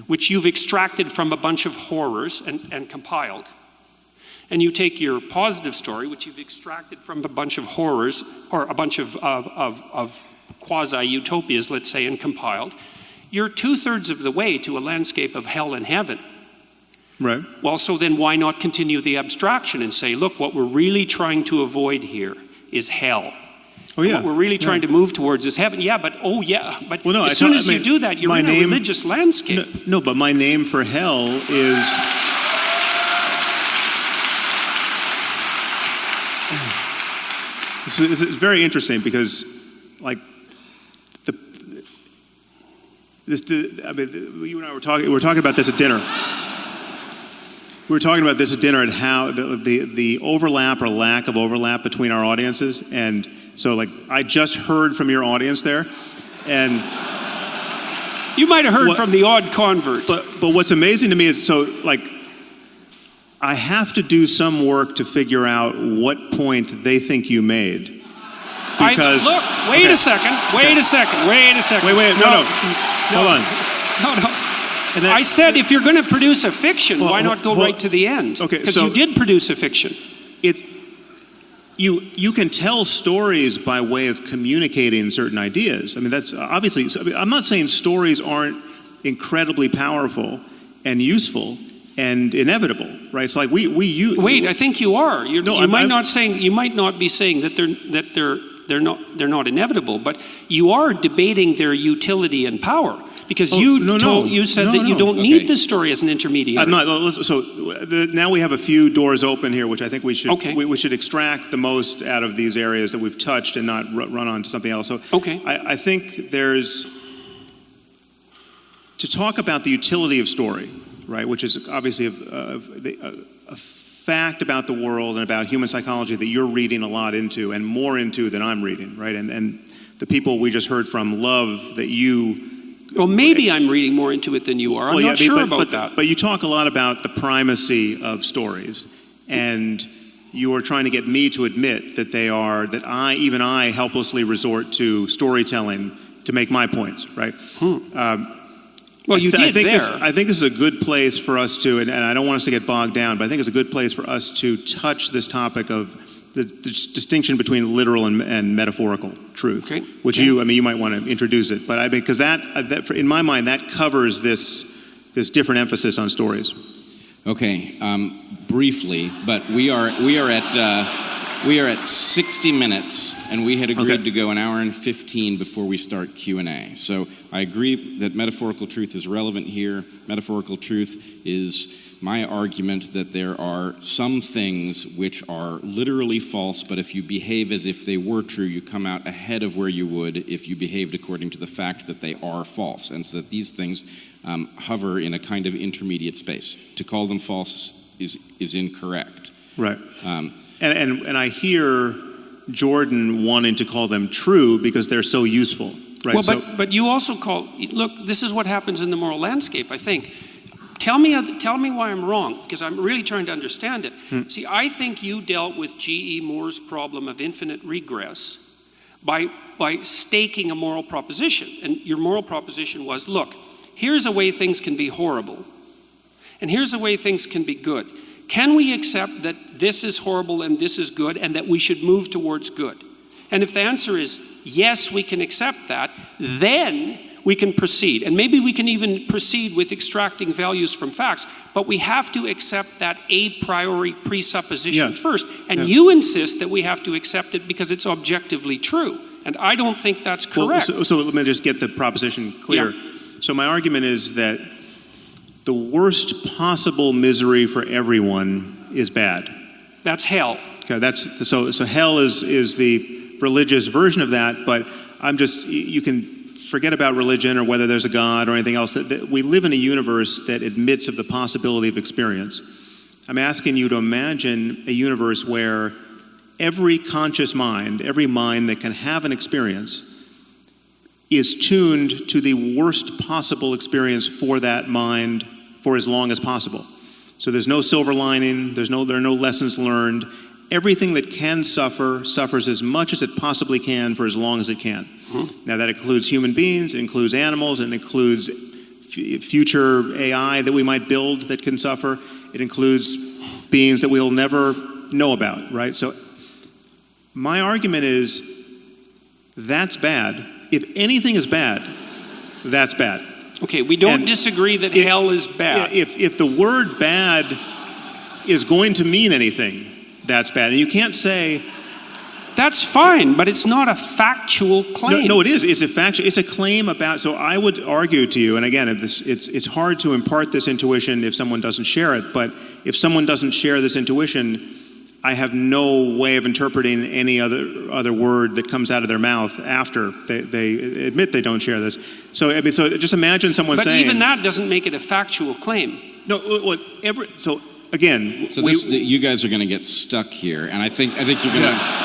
which you've extracted from a bunch of horrors and compiled, and you take your positive story, which you've extracted from a bunch of horrors, or a bunch of quasi-utopias, let's say, and compiled, you're 2/3 of the way to a landscape of hell and heaven. Right. Well, so then why not continue the abstraction and say, look, what we're really trying to avoid here is hell. Oh, yeah. What we're really trying to move towards is heaven. Yeah, but well, as soon as you do that, you're in a religious landscape. No, but my name for hell is... It's very interesting because, like, you and I were talking about this at dinner. We were talking about this at dinner and how the overlap or lack of overlap between our audiences. And so, like, I just heard from your audience there, and you might have heard from the odd convert. But what's amazing to me is, so, like, I have to do some work to figure out what point they think you made. Because wait a second. Wait, no. Hold on. No. I said, if you're going to produce a fiction, why not go right to the end? Okay, because you did produce a fiction. You can tell stories by way of communicating certain ideas. I mean, that's obviously. I'm not saying stories aren't incredibly powerful and useful and inevitable, right? It's like Wait, I think you are. You might not be saying that they're not inevitable, but you are debating their utility and power. Because you said that you don't need the story as an intermediary. I'm not. Now we have a few doors open here, which I think we should we should extract the most out of these areas that we've touched and not run on to something else. So I think there's to talk about the utility of story, right? Which is obviously a fact about the world and about human psychology that you're reading a lot into and more into than I'm reading, right? And the people we just heard from love that you. Well, maybe I'm reading more into it than you are. I'm not sure about that. But you talk a lot about the primacy of stories, and you are trying to get me to admit that even I helplessly resort to storytelling to make my points, right? Well, you did there. I think this is a good place for us to, and I don't want us to get bogged down, but I think it's a good place for us to touch this topic of the distinction between literal and metaphorical truth, which you might want to introduce it, but because that in my mind that covers this different emphasis on stories. Okay, briefly, but we are at 60 minutes, and we had agreed to go an hour and 15 before we start Q&A. So I agree that metaphorical truth is relevant here. Metaphorical truth is my argument that there are some things which are literally false, but if you behave as if they were true, you come out ahead of where you would if you behaved according to the fact that they are false. And so that these things hover in a kind of intermediate space. To call them false is incorrect. Right. And I hear Jordan wanting to call them true because they're so useful. Right. Well, but you also look, this is what happens in the moral landscape, I think. Tell me why I'm wrong, because I'm really trying to understand it. See, I think you dealt with G.E. Moore's problem of infinite regress by staking a moral proposition. And your moral proposition was, look, here's a way things can be horrible, and here's a way things can be good. Can we accept that this is horrible and this is good, and that we should move towards good? And if the answer is yes, we can accept that, then we can proceed. And maybe we can even proceed with extracting values from facts, but we have to accept that a priori presupposition first. And you insist that we have to accept it because it's objectively true. And I don't think that's correct. Well, so let me just get the proposition clear. Yeah. So my argument is that the worst possible misery for everyone is bad. That's hell. Okay, so hell is the religious version of that, but you can forget about religion or whether there's a God or anything else. That we live in a universe that admits of the possibility of experience. I'm asking you to imagine a universe where every conscious mind, every mind that can have an experience, is tuned to the worst possible experience for that mind for as long as possible. So there's no silver lining, there are no lessons learned. Everything that can suffer suffers as much as it possibly can for as long as it can. Mm-hmm. Now that includes human beings, it includes animals, and it includes future AI that we might build that can suffer. It includes beings that we'll never know about, right? So my argument is that's bad. If anything is bad, that's bad. Okay, we don't disagree that hell is bad. If the word bad is going to mean anything, that's bad. And you can't say... That's fine, but it's not a factual claim. No, it is. It's a factual. It's a claim about... So I would argue to you, and again, it's hard to impart this intuition if someone doesn't share it, but if someone doesn't share this intuition, I have no way of interpreting any other word that comes out of their mouth after they admit they don't share this. So just imagine someone saying... But even that doesn't make it a factual claim. No, so again... So you guys are going to get stuck here, and I think you're going to...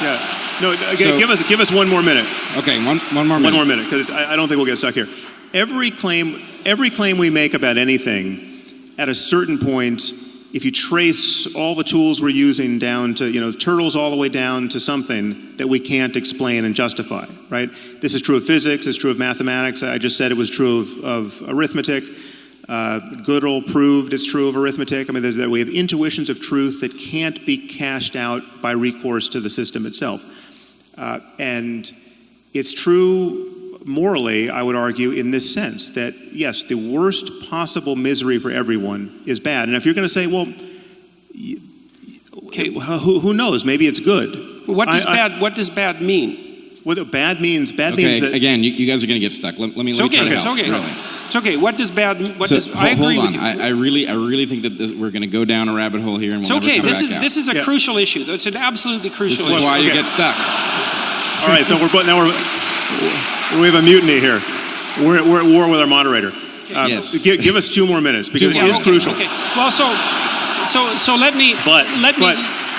Yeah. No, again, give us 1 more minute. Okay, one more minute. 1 more minute, because I don't think we'll get stuck here. Every claim we make about anything, at a certain point... If you trace all the tools we're using down to, turtles all the way down to something that we can't explain and justify, right? This is true of physics, it's true of mathematics. I just said it was true of arithmetic. Gödel proved it's true of arithmetic. I mean, we have intuitions of truth that can't be cashed out by recourse to the system itself. And it's true morally, I would argue, in this sense, that yes, the worst possible misery for everyone is bad. And if you're going to say, well, okay, who knows? Maybe it's good. What does bad mean? What bad means? Bad okay, means that again, you guys are going to get stuck. Let me try to help. It's okay. Really. It's okay. What does bad? I agree hold with on. you. I really think that we're going to go down a rabbit hole here, and we'll never come back out. This is a crucial issue. It's an absolutely crucial issue. This is why you get stuck. All right. So we have a mutiny here. We're at war with our moderator. Yes. Give us 2 more minutes because it is crucial. Okay. Well, so let me.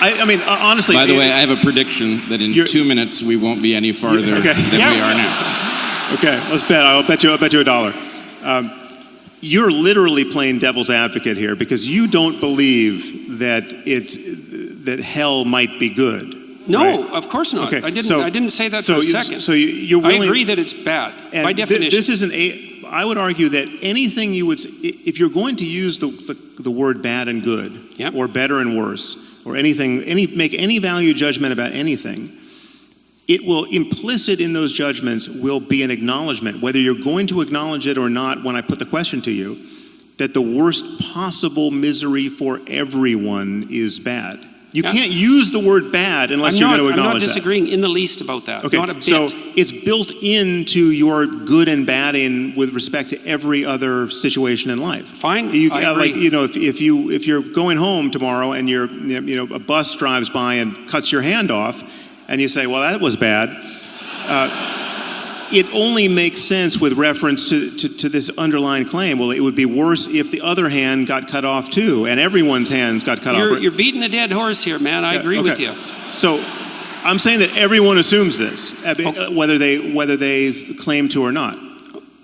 I mean, honestly. By the way, I have a prediction that in 2 minutes we won't be any farther than we are now. Okay, let's bet. I'll bet you $1. You're literally playing devil's advocate here because you don't believe that hell might be good. No, right? Of course not. Okay, I didn't say that for a second. So you're willing, I agree that it's bad by definition. This isn't I would argue that anything if you're going to use the word bad and good, or better and worse, or make any value judgment about anything, it will implicit in those judgments will be an acknowledgement, whether you're going to acknowledge it or not when I put the question to you, that the worst possible misery for everyone is bad. You can't use the word bad unless you're going to acknowledge that. I'm not disagreeing in the least about that. Okay, not a bit. So it's built into your good and badding with respect to every other situation in life. Fine, I agree. If you're going home tomorrow and a bus drives by and cuts your hand off, and you say, well, that was bad. It only makes sense with reference to this underlying claim. Well, it would be worse if the other hand got cut off too, and everyone's hands got cut off. You're beating a dead horse here, man. I agree with you. So I'm saying that everyone assumes this, whether they claim to or not.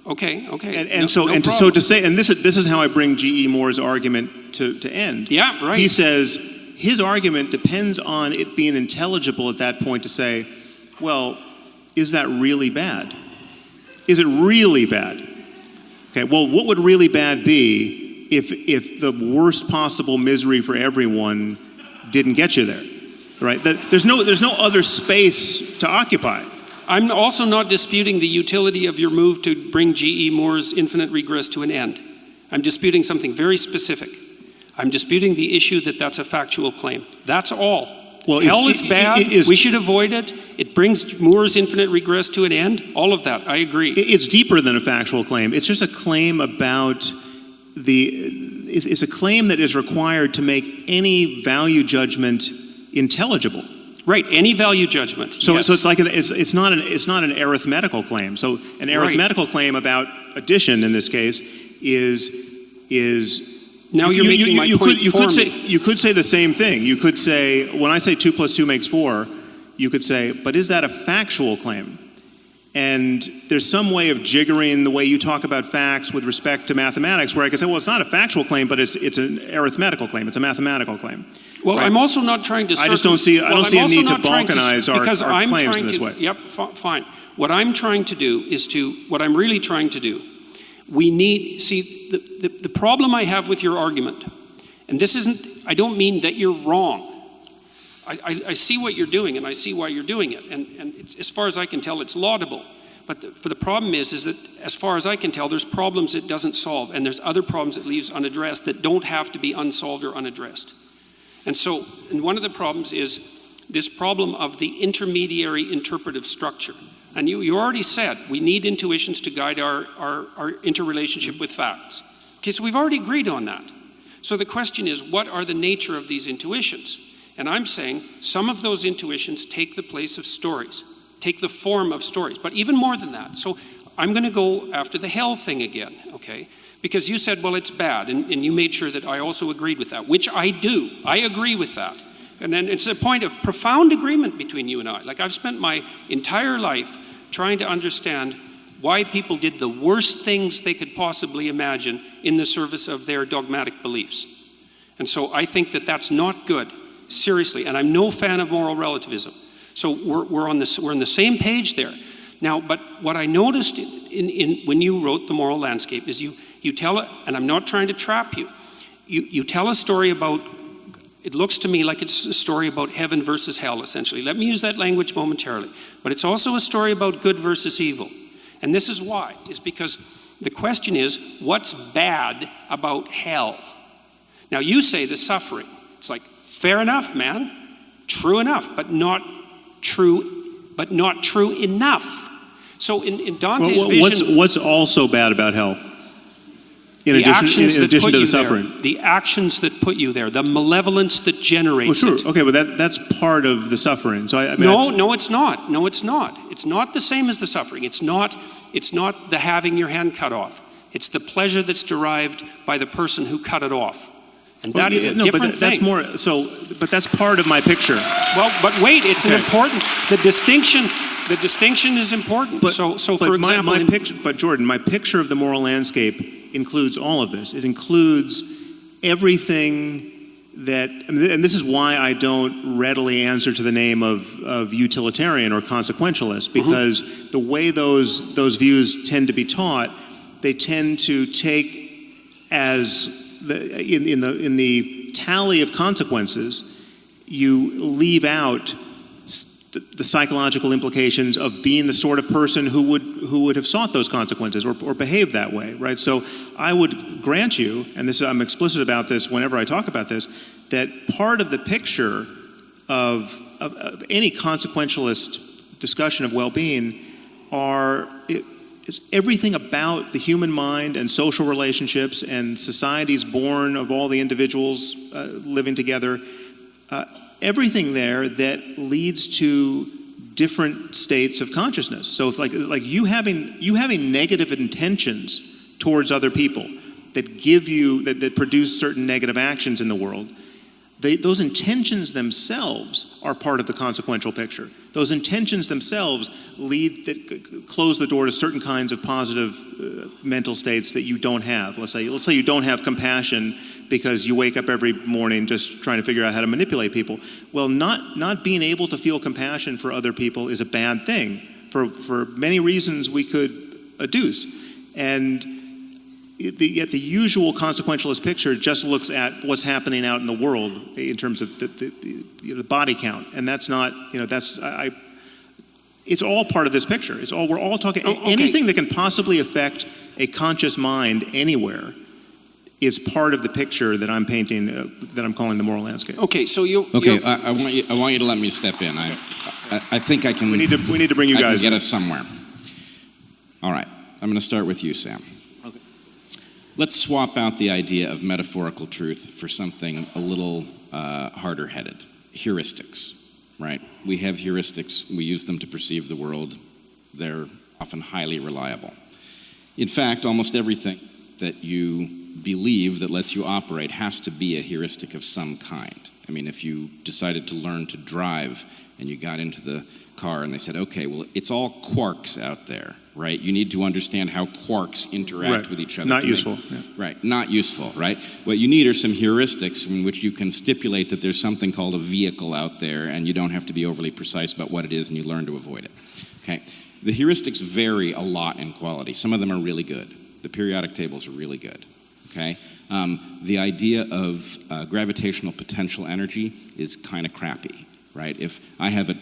Okay. So to say, and this is how I bring G.E. Moore's argument to end. Yeah, right. He says his argument depends on it being intelligible at that point to say, well, is that really bad? Is it really bad? Okay, well, what would really bad be if the worst possible misery for everyone didn't get you there, right? There's no other space to occupy. I'm also not disputing the utility of your move to bring G.E. Moore's infinite regress to an end. I'm disputing something very specific. I'm disputing the issue that that's a factual claim. That's all. Well, hell is bad. We should avoid it. It brings Moore's infinite regress to an end. All of that, I agree. It's deeper than a factual claim. It's just a claim about it's a claim that is required to make any value judgment intelligible. Right, any value judgment. So, yes. so it's like it's not an arithmetical claim. So an arithmetical claim about addition in this case is now you're making my point you for could say me. you could say the same thing. You could say, when I say 2 + 2 makes 4, you could say, but is that a factual claim? And there's some way of jiggering the way you talk about facts with respect to mathematics, where I could say, well, it's not a factual claim, but it's an arithmetical claim. It's a mathematical claim. Well, right? I'm also not trying to. I just don't see. I don't see a need to balkanize our claims in this way. Yep, fine. What I'm trying to do is what I'm really trying to do. We need the problem I have with your argument, and this isn't. I don't mean that you're wrong. I see what you're doing, and I see why you're doing it, and it's, as far as I can tell, it's laudable. But the problem is that, as far as I can tell, there's problems it doesn't solve, and there's other problems it leaves unaddressed that don't have to be unsolved or unaddressed. And one of the problems is this problem of the intermediary interpretive structure. And you already said we need intuitions to guide our interrelationship with facts. Okay, so we've already agreed on that. So the question is, what are the nature of these intuitions? And I'm saying some of those intuitions take the place of stories, take the form of stories, but even more than that. So I'm going to go after the hell thing again, okay? Because you said, well, it's bad, and you made sure that I also agreed with that, which I do. I agree with that. And then it's a point of profound agreement between you and I. Like, I've spent my entire life trying to understand why people did the worst things they could possibly imagine in the service of their dogmatic beliefs. And so I think that that's not good, seriously, and I'm no fan of moral relativism. So we're on the same page there. Now, but what I noticed in when you wrote The Moral Landscape is you tell it, and I'm not trying to trap you, you tell a story about, it looks to me like it's a story about heaven versus hell, essentially. Let me use that language momentarily. But it's also a story about good versus evil. And this is why, is because the question is, what's bad about hell? Now, you say the suffering. It's like, fair enough, man. True enough, but not true enough. So in Dante's vision, what's also bad about hell? In addition to the suffering, the actions that put you there, the malevolence that generates it. Okay, but that's part of the suffering. So no, it's not. No, it's not. It's not the same as the suffering. It's not the having your hand cut off. It's the pleasure that's derived by the person who cut it off. And that is a different thing. That's more. But that's part of my picture. Well, but wait, it's an important. The distinction is important. For example, but Jordan, my picture of the moral landscape includes all of this. It includes everything that, and this is why I don't readily answer to the name of utilitarian or consequentialist, because the way those views tend to be taught, they tend to take as in the tally of consequences, you leave out the psychological implications of being the sort of person who would have sought those consequences or behaved that way, right? So I would grant you, and I'm explicit about this whenever I talk about this, that part of the picture of any consequentialist discussion of well-being it's everything about the human mind and social relationships and societies born of all the individuals living together. Everything there that leads to different states of consciousness. So it's like you having negative intentions towards other people that give you that produce certain negative actions in the world. Those intentions themselves are part of the consequential picture. Those intentions themselves close the door to certain kinds of positive mental states that you don't have. Let's say you don't have compassion because you wake up every morning just trying to figure out how to manipulate people. Well, not being able to feel compassion for other people is a bad thing for many reasons we could adduce. And yet the usual consequentialist picture just looks at what's happening out in the world in terms of the body count, and that's not, it's all part of this picture. We're all talking. Anything that can possibly affect a conscious mind anywhere is part of the picture that I'm painting, that I'm calling the moral landscape. Okay, so I want you to let me step in. I think I can. We need to bring you guys. I can get us somewhere. All right, I'm going to start with you, Sam. Okay. Let's swap out the idea of metaphorical truth for something a little harder-headed. heuristics, right? We have heuristics. We use them to perceive the world. They're often highly reliable. In fact, almost everything that you believe that lets you operate has to be a heuristic of some kind. I mean, if you decided to learn to drive and you got into the car and they said, okay, well, it's all quarks out there, right? You need to understand how quarks interact with each other. Not useful. Right, not useful, right? What you need are some heuristics in which you can stipulate that there's something called a vehicle out there and you don't have to be overly precise about what it is and you learn to avoid it, okay? The heuristics vary a lot in quality. Some of them are really good. The periodic tables are really good, okay? The idea of gravitational potential energy is kind of crappy, right? If I have a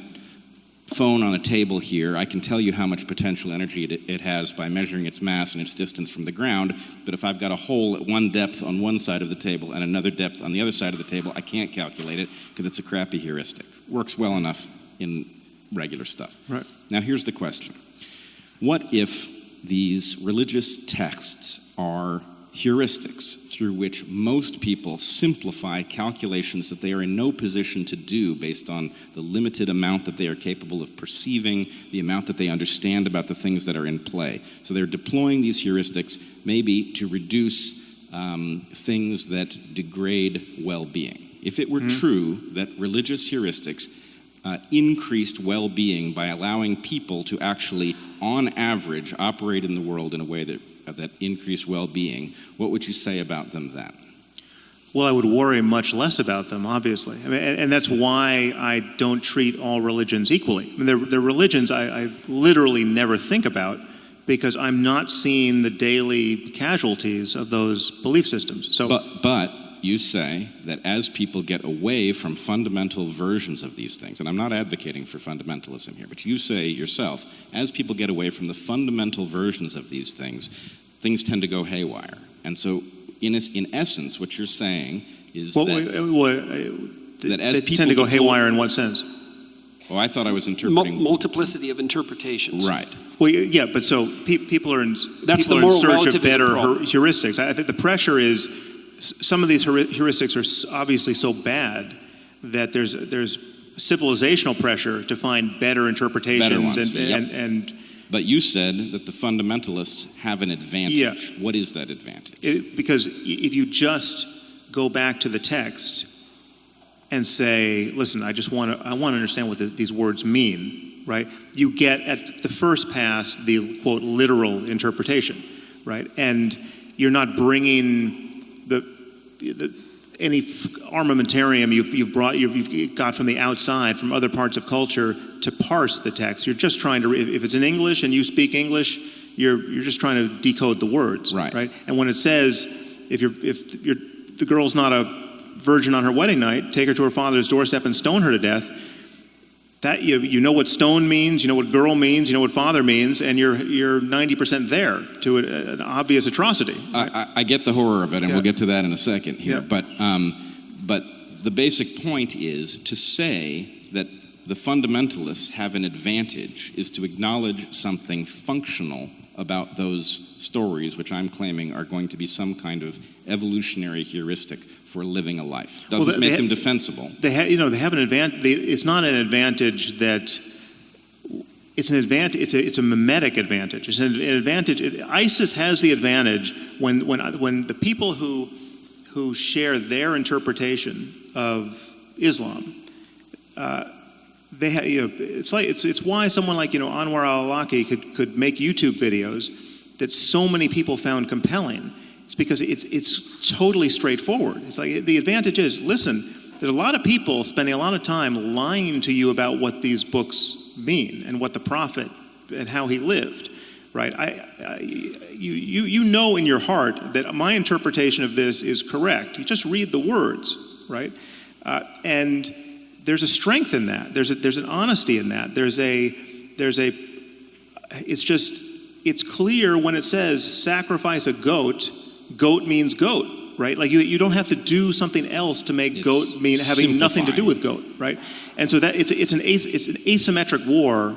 phone on a table here, I can tell you how much potential energy it has by measuring its mass and its distance from the ground, but if I've got a hole at one depth on one side of the table and another depth on the other side of the table, I can't calculate it because it's a crappy heuristic. Works well enough in regular stuff. Right. Now here's the question. What if these religious texts are heuristics through which most people simplify calculations that they are in no position to do based on the limited amount that they are capable of perceiving, the amount that they understand about the things that are in play. So they're deploying these heuristics maybe to reduce things that degrade well-being. If it were true that religious heuristics increased well-being by allowing people to actually, on average, operate in the world in a way that increased well-being, what would you say about them then? Well, I would worry much less about them, obviously. I mean, and that's why I don't treat all religions equally. I mean, they're religions I literally never think about because I'm not seeing the daily casualties of those belief systems. So, But you say that as people get away from fundamental versions of these things, and I'm not advocating for fundamentalism here, but you say yourself, as people get away from the fundamental versions of these things, things tend to go haywire. And so, in essence, what you're saying is that as they tend to go haywire in what sense? Oh, I thought I was interpreting... Multiplicity of interpretations. Right. Well, yeah, but so people are in moral search of better problem. heuristics. I think the pressure is some of these heuristics are obviously so bad that there's civilizational pressure to find better interpretations. Ones, But you said that the fundamentalists have an advantage. Yeah. What is that advantage? Because if you just go back to the text and say, listen, I want to understand what these words mean, right? You get at the first pass the quote literal interpretation, right? And you're not bringing any armamentarium you've got from the outside, from other parts of culture, to parse the text. You're just trying to, if it's in English and you speak English, you're just trying to decode the words, right? And when it says, if the girl's not a virgin on her wedding night, take her to her father's doorstep and stone her to death. That you know what stone means, you know what girl means, you know what father means, and you're 90% there to an obvious atrocity. Right? I get the horror of it, and we'll get to that in a second here. Yeah. But the basic point is to say that the fundamentalists have an advantage is to acknowledge something functional about those stories, which I'm claiming are going to be some kind of evolutionary heuristic for living a life. Doesn't make them defensible. They have an advantage. It's not an advantage that. It's an advantage. It's a mimetic advantage. It's an advantage. ISIS has the advantage when the people who share their interpretation of Islam. It's why someone like Anwar al-Awlaki could make YouTube videos that so many people found compelling. It's because it's totally straightforward. It's like the advantage is, listen, there's a lot of people spending a lot of time lying to you about what these books mean and what the prophet and how he lived, right? You know in your heart that my interpretation of this is correct. You just read the words, right? And there's a strength in that. There's an honesty in that. It's clear when it says sacrifice a goat. Goat means goat, right? Like you don't have to do something else to make goat mean having nothing to do with goat, right? And so that it's an asymmetric war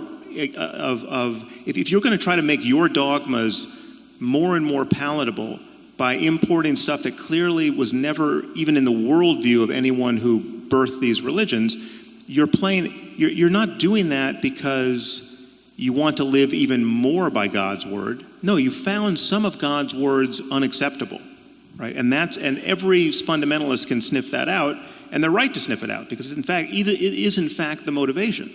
of if you're going to try to make your dogmas more and more palatable by importing stuff that clearly was never even in the worldview of anyone who birthed these religions, you're not doing that because you want to live even more by God's word. No, you found some of God's words unacceptable, right? And every fundamentalist can sniff that out, and they're right to sniff it out, because in fact, it is in fact the motivation.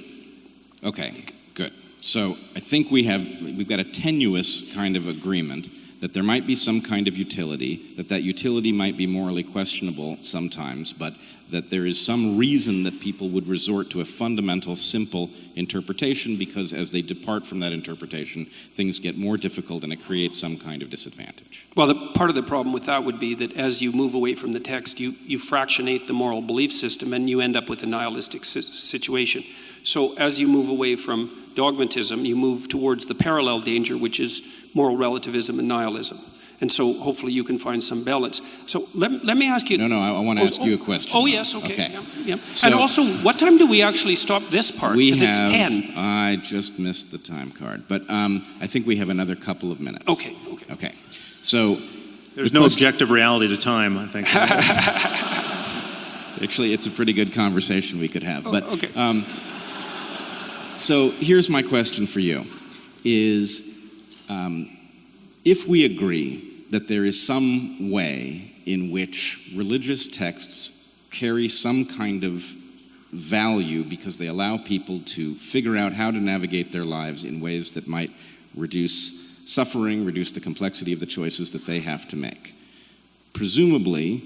Okay, good. So I think we've got a tenuous kind of agreement that there might be some kind of utility, that utility might be morally questionable sometimes, but that there is some reason that people would resort to a fundamental, simple interpretation, because as they depart from that interpretation, things get more difficult and it creates some kind of disadvantage. Well, part of the problem with that would be that as you move away from the text, you fractionate the moral belief system and you end up with a nihilistic situation. So as you move away from dogmatism, you move towards the parallel danger, which is moral relativism and nihilism. And so hopefully you can find some balance. So let me ask you... No, I want to ask you a question. Oh, yes, okay. Yeah. So, and also, what time do we actually stop this part? Because it's 10. I just missed the time card. But I think we have another couple of minutes. Okay. So... There's no objective reality to time, I think. Actually, it's a pretty good conversation we could have. But, okay. So here's my question for you, is if we agree that there is some way in which religious texts carry some kind of value because they allow people to figure out how to navigate their lives in ways that might reduce suffering, reduce the complexity of the choices that they have to make, presumably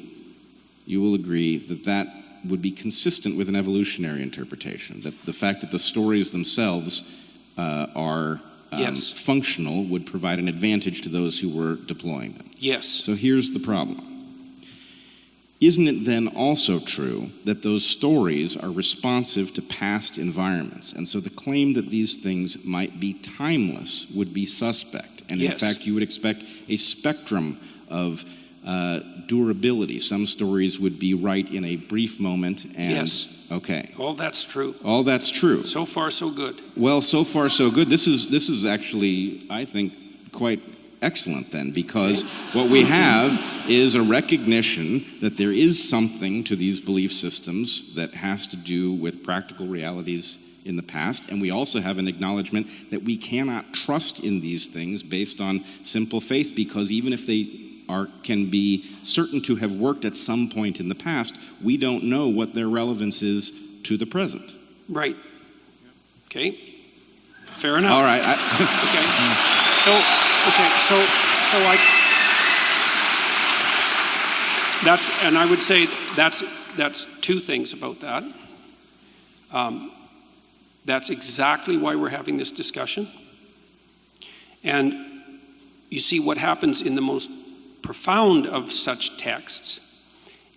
you will agree that that would be consistent with an evolutionary interpretation, that the fact that the stories themselves are yes. functional would provide an advantage to those who were deploying them. Yes. So here's the problem. Isn't it then also true that those stories are responsive to past environments? And so the claim that these things might be timeless would be suspect. And yes. in fact, you would expect a spectrum of durability. Some stories would be right in a brief moment. And, yes. Okay. All that's true. All that's true. So far, so good. Well, so far, so good. This is actually, I think, quite excellent then, because what we have is a recognition that there is something to these belief systems that has to do with practical realities in the past, and we also have an acknowledgement that we cannot trust in these things based on simple faith, because even if they can be certain to have worked at some point in the past, we don't know what their relevance is to the present. Right. Okay. Fair enough. All right. I would say that's two things about that. That's exactly why we're having this discussion. And you see, what happens in the most profound of such texts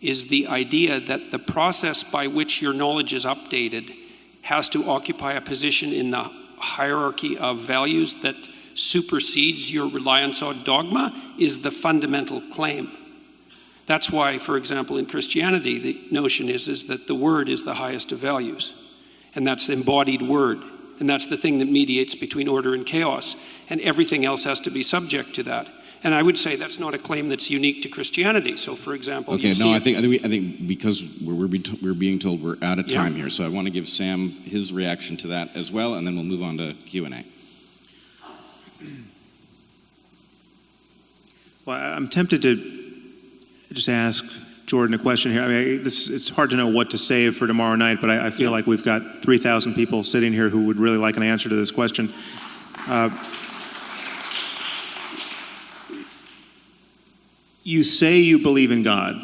is the idea that the process by which your knowledge is updated has to occupy a position in the hierarchy of values that supersedes your reliance on dogma is the fundamental claim. That's why, for example, in Christianity, the notion is that the word is the highest of values, and that's the embodied word, and that's the thing that mediates between order and chaos, and everything else has to be subject to that. And I would say that's not a claim that's unique to Christianity. So, for example, okay, no, I think because we're being told we're out of time here, so I want to give Sam his reaction to that as well, and then we'll move on to Q&A. Well, I'm tempted to just ask Jordan a question here. I mean, it's hard to know what to save for tomorrow night, but I feel like we've got 3,000 people sitting here who would really like an answer to this question. You say you believe in God.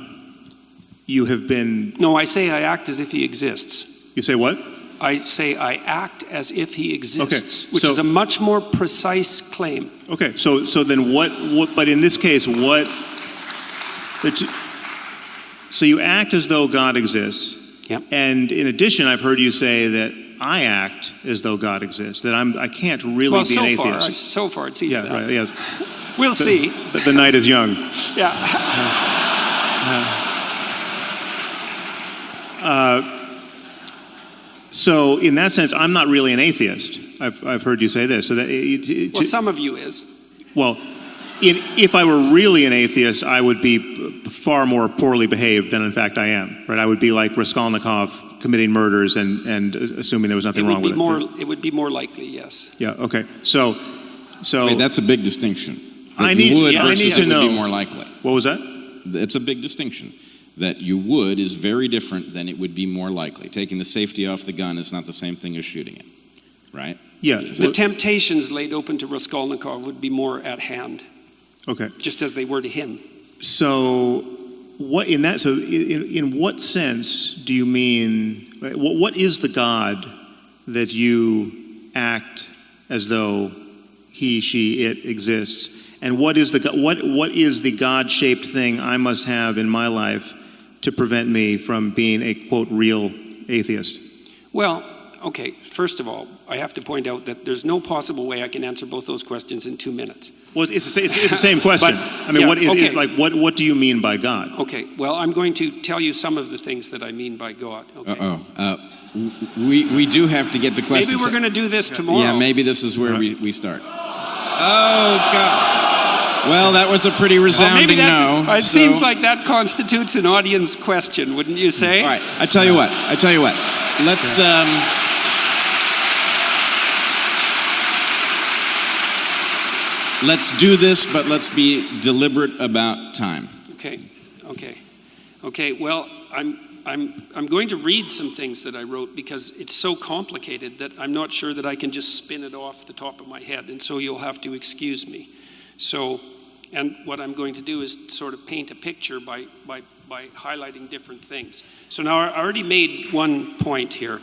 You have been... No, I say I act as if he exists. You say what? I say I act as if he exists, which is a much more precise claim. Okay, so then what, but in this case, so you act as though God exists. Yep. And in addition, I've heard you say that I act as though God exists, that I can't really be an atheist. So far it seems that. Right, yeah. We'll see. The night is young. Yeah. So in that sense, I'm not really an atheist. I've heard you say this. So that well, some of you is. Well, if I were really an atheist, I would be far more poorly behaved than in fact I am. Right? I would be like Raskolnikov committing murders and assuming there was nothing wrong with it. It would be more likely, yes. Yeah. Okay. So Wait, that's a big distinction. I need to know. Would be more likely. What was that? It's a big distinction. That you would is very different than it would be more likely. Taking the safety off the gun is not the same thing as shooting it, right? Yeah. The temptations laid open to Raskolnikov would be more at hand. Okay. Just as they were to him. So, in what sense do you mean? What is the God that you act as though he, she, it exists? And what is the God-shaped thing I must have in my life to prevent me from being a, quote, real atheist? Well, okay, first of all, I have to point out that there's no possible way I can answer both those questions in 2 minutes. Well, it's the same question. But, I mean, yeah, what do you mean by God? Okay, well, I'm going to tell you some of the things that I mean by God. Okay? We do have to get to questions. Maybe we're going to do this tomorrow. Yeah, maybe this is where we start. Oh, God. Well, that was a pretty resounding no. It seems like that constitutes an audience question, wouldn't you say? All right, I tell you what. Let's let's do this, but let's be deliberate about time. Okay. Well, I'm going to read some things that I wrote because it's so complicated that I'm not sure that I can just spin it off the top of my head, and so you'll have to excuse me. So, and what I'm going to do is sort of paint a picture by highlighting different things. So now I already made one point here.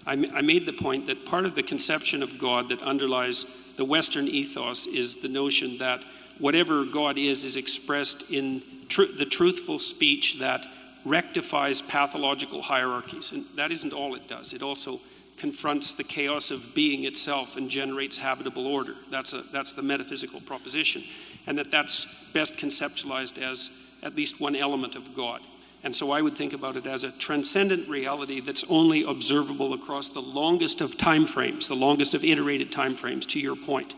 I made the point that part of the conception of God that underlies the Western ethos is the notion that whatever God is expressed in the truthful speech that rectifies pathological hierarchies. And that isn't all it does. It also confronts the chaos of being itself and generates habitable order. That's the metaphysical proposition. And that's best conceptualized as at least one element of God. And so I would think about it as a transcendent reality that's only observable across the longest of time frames, the longest of iterated time frames, to your point.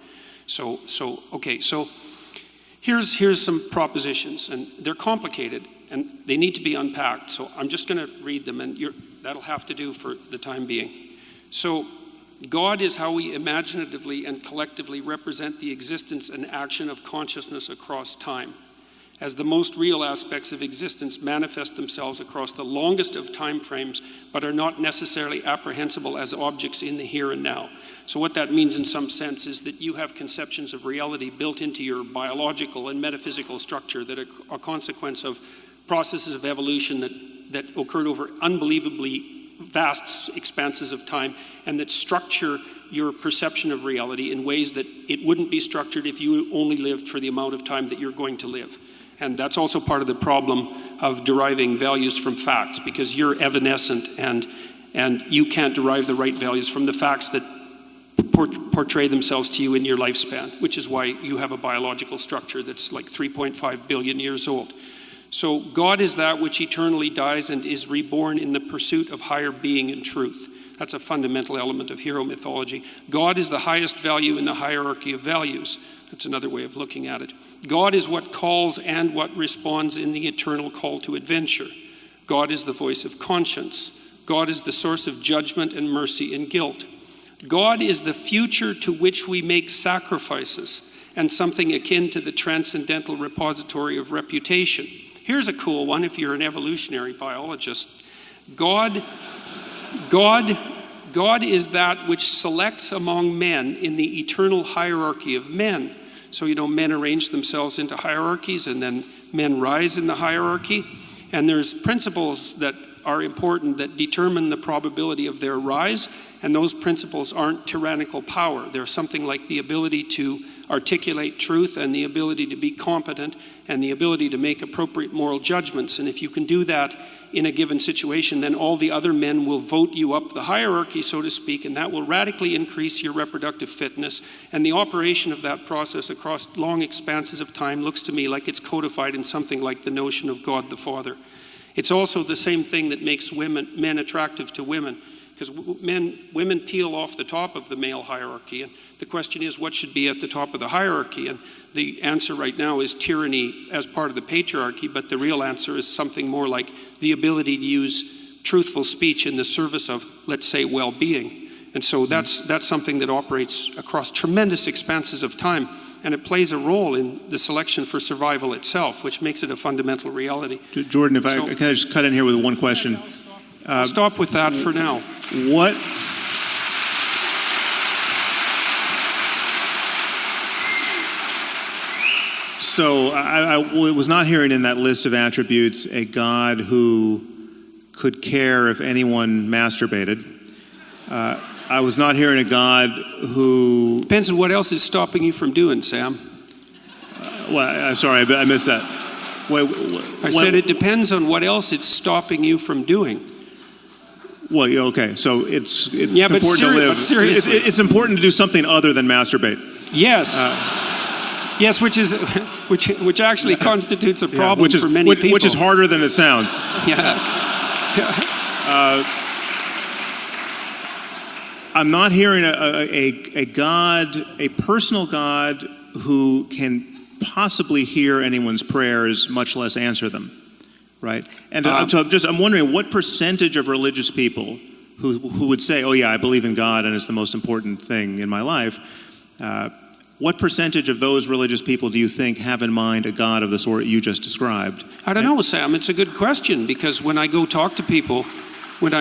So here's some propositions, and they're complicated, and they need to be unpacked. So I'm just going to read them, and that'll have to do for the time being. So God is how we imaginatively and collectively represent the existence and action of consciousness across time, as the most real aspects of existence manifest themselves across the longest of time frames, but are not necessarily apprehensible as objects in the here and now. So what that means in some sense is that you have conceptions of reality built into your biological and metaphysical structure that are a consequence of processes of evolution that occurred over unbelievably vast expanses of time, and that structure your perception of reality in ways that it wouldn't be structured if you only lived for the amount of time that you're going to live. And that's also part of the problem of deriving values from facts, because you're evanescent and you can't derive the right values from the facts that portray themselves to you in your lifespan, which is why you have a biological structure that's like 3.5 billion years old. So God is that which eternally dies and is reborn in the pursuit of higher being and truth. That's a fundamental element of hero mythology. God is the highest value in the hierarchy of values. That's another way of looking at it. God is what calls and what responds in the eternal call to adventure. God is the voice of conscience. God is the source of judgment and mercy and guilt. God is the future to which we make sacrifices and something akin to the transcendental repository of reputation. Here's a cool one if you're an evolutionary biologist. God is that which selects among men in the eternal hierarchy of men. So, men arrange themselves into hierarchies, and then men rise in the hierarchy. And there's principles that are important that determine the probability of their rise, and those principles aren't tyrannical power. They're something like the ability to articulate truth and the ability to be competent and the ability to make appropriate moral judgments. And if you can do that in a given situation, then all the other men will vote you up the hierarchy, so to speak, and that will radically increase your reproductive fitness. And the operation of that process across long expanses of time looks to me like it's codified in something like the notion of God the Father. It's also the same thing that makes men attractive to women. because women peel off the top of the male hierarchy, and the question is what should be at the top of the hierarchy, and the answer right now is tyranny as part of the patriarchy, but the real answer is something more like the ability to use truthful speech in the service of, let's say, well-being. And so that's something that operates across tremendous expanses of time, and it plays a role in the selection for survival itself, which makes it a fundamental reality. Jordan, if I can I just cut in here with one question? I'll stop with that for now. What? So I was not hearing in that list of attributes a God who could care if anyone masturbated. I was not hearing a God who... Depends on what else is stopping you from doing, Sam. Sorry, I missed that. I said it depends on what else it's stopping you from doing. Well, yeah, okay, so it's yeah, important to live. But seriously. It's important to do something other than masturbate. Yes. Yes, which actually constitutes a problem for many people. Which is harder than it sounds. Yeah. I'm not hearing a God, a personal God who can possibly hear anyone's prayers, much less answer them, right? And so I'm wondering what percentage of religious people who would say, "Oh yeah, I believe in God and it's the most important thing in my life." What percentage of those religious people do you think have in mind a God of the sort you just described? I don't know, Sam. It's a good question, because when I go talk to people, when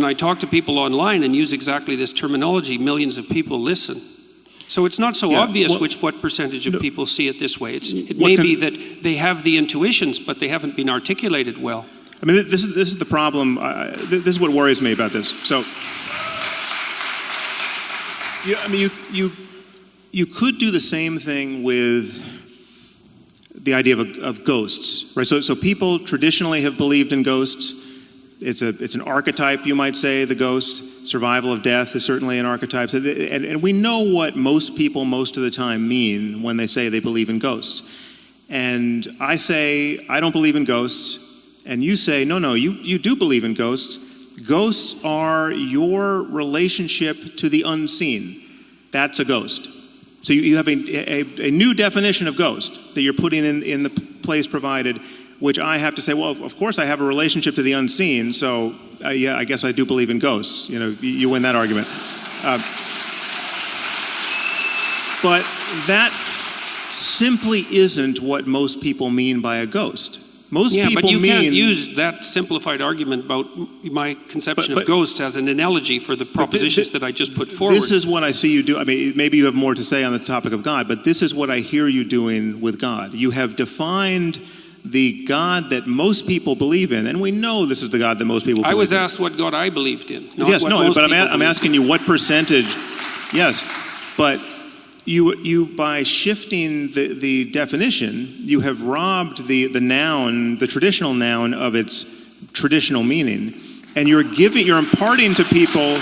I talk to people online and use exactly this terminology, millions of people listen. So it's not so obvious what percentage of people see it this way. It may be that they have the intuitions, but they haven't been articulated well. I mean, this is the problem. This is what worries me about this. So, you could do the same thing with the idea of ghosts, right? So people traditionally have believed in ghosts. It's an archetype, you might say, the ghost. Survival of death is certainly an archetype. And we know what most people most of the time mean when they say they believe in ghosts. And I say, I don't believe in ghosts. And you say, no, you do believe in ghosts. Ghosts are your relationship to the unseen. That's a ghost. So you have a new definition of ghost that you're putting in the place provided, which I have to say, well, of course I have a relationship to the unseen, so yeah, I guess I do believe in ghosts. You know, you win that argument. But that simply isn't what most people mean by a ghost. Most people but you mean... can't use that simplified argument about my conception of ghosts as an analogy for the propositions that I just put forward. This is what I see you do. I mean, maybe you have more to say on the topic of God, but this is what I hear you doing with God. You have defined the God that most people believe in, and we know this is the God that most people believe in. I was asked what God I believed in. I'm asking you what percentage. Yes, but you by shifting the definition, you have robbed the noun, the traditional noun, of its traditional meaning, and you're imparting to people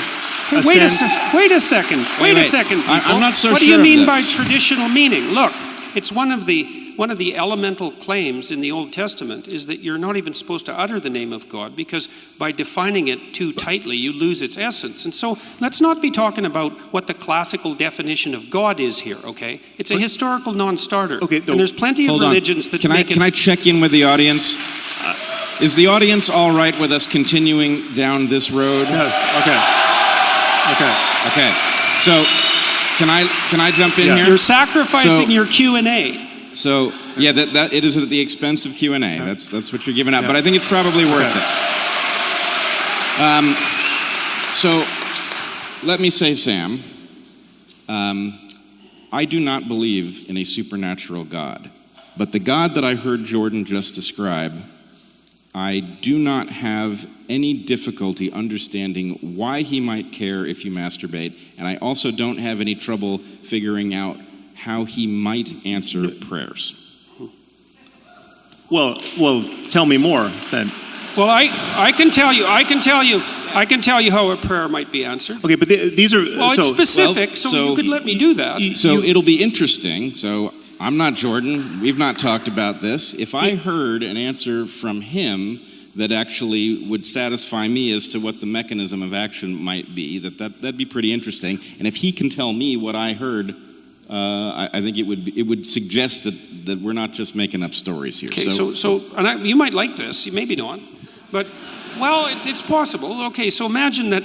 a sense. Wait a second, people. I'm not so sure. What do you mean by traditional meaning? Look, it's one of the elemental claims in the Old Testament is that you're not even supposed to utter the name of God, because by defining it too tightly, you lose its essence. And so let's not be talking about what the classical definition of God is here, okay? It's a historical non-starter. Okay, and there's plenty of religions that make it... Can I check in with the audience? Is the audience all right with us continuing down this road? Okay. So can I jump in here? You're sacrificing your Q&A. So yeah, that it is at the expense of Q&A. That's what you're giving up. But I think it's probably worth it. So let me say, Sam, I do not believe in a supernatural God, but the God that I heard Jordan just describe, I do not have any difficulty understanding why he might care if you masturbate, and I also don't have any trouble figuring out how he might answer prayers. Well, tell me more then. Well, I can tell you how a prayer might be answered. Okay, but these are it's specific, so you could let me do that. It'll be interesting. So I'm not Jordan. We've not talked about this. If I heard an answer from him that actually would satisfy me as to what the mechanism of action might be, that'd be pretty interesting. And if he can tell me what I heard, I think it would suggest that we're not just making up stories here. Okay, so you might like this, maybe not, but, well, it's possible. Okay, so imagine that,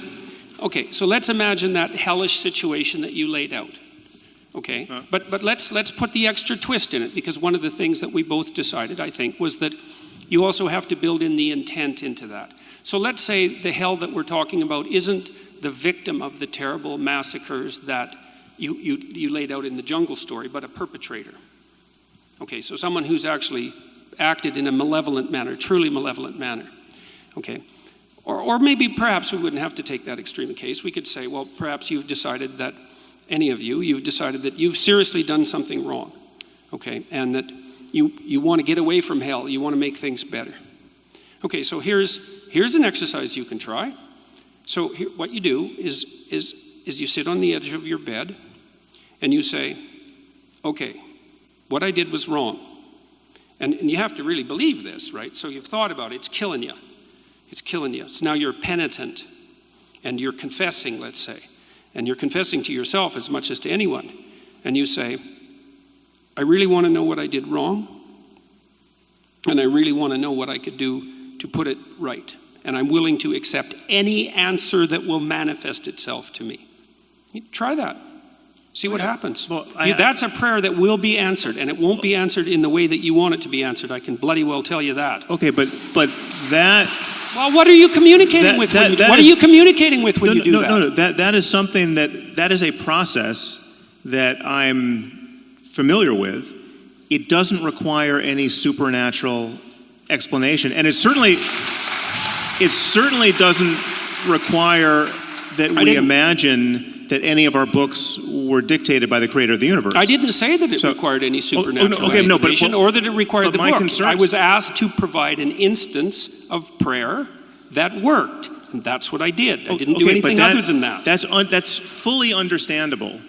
so let's imagine that hellish situation that you laid out. Okay, but let's put the extra twist in it, because one of the things that we both decided, I think, was that you also have to build in the intent into that. So let's say the hell that we're talking about isn't the victim of the terrible massacres that you laid out in the jungle story, but a perpetrator. Okay, so someone who's actually acted in a malevolent manner, truly malevolent manner. Okay, or maybe perhaps we wouldn't have to take that extreme case. We could say, well, perhaps you've decided that, any of you, you've decided that you've seriously done something wrong. Okay, and that you want to get away from hell. You want to make things better. Okay, so here's an exercise you can try. So what you do is you sit on the edge of your bed and you say, okay, what I did was wrong. And you have to really believe this, right? So you've thought about it. It's killing you. It's killing you. So now you're penitent and you're confessing, let's say. And you're confessing to yourself as much as to anyone. And you say, I really want to know what I did wrong, and I really want to know what I could do to put it right. And I'm willing to accept any answer that will manifest itself to me. You try that. See what happens. Well, that's a prayer that will be answered, and it won't be answered in the way that you want it to be answered. I can bloody well tell you that. Okay, but that... Well, what are you communicating with when you do that? What are you communicating with when you do that? No, that is something that is a process that I'm familiar with. It doesn't require any supernatural explanation, and it certainly doesn't require that we imagine that any of our books were dictated by the creator of the universe. I didn't say that it required any supernatural explanation or that it required the book. I was asked to provide an instance of prayer that worked, and that's what I did. I didn't do anything other than that. That's fully understandable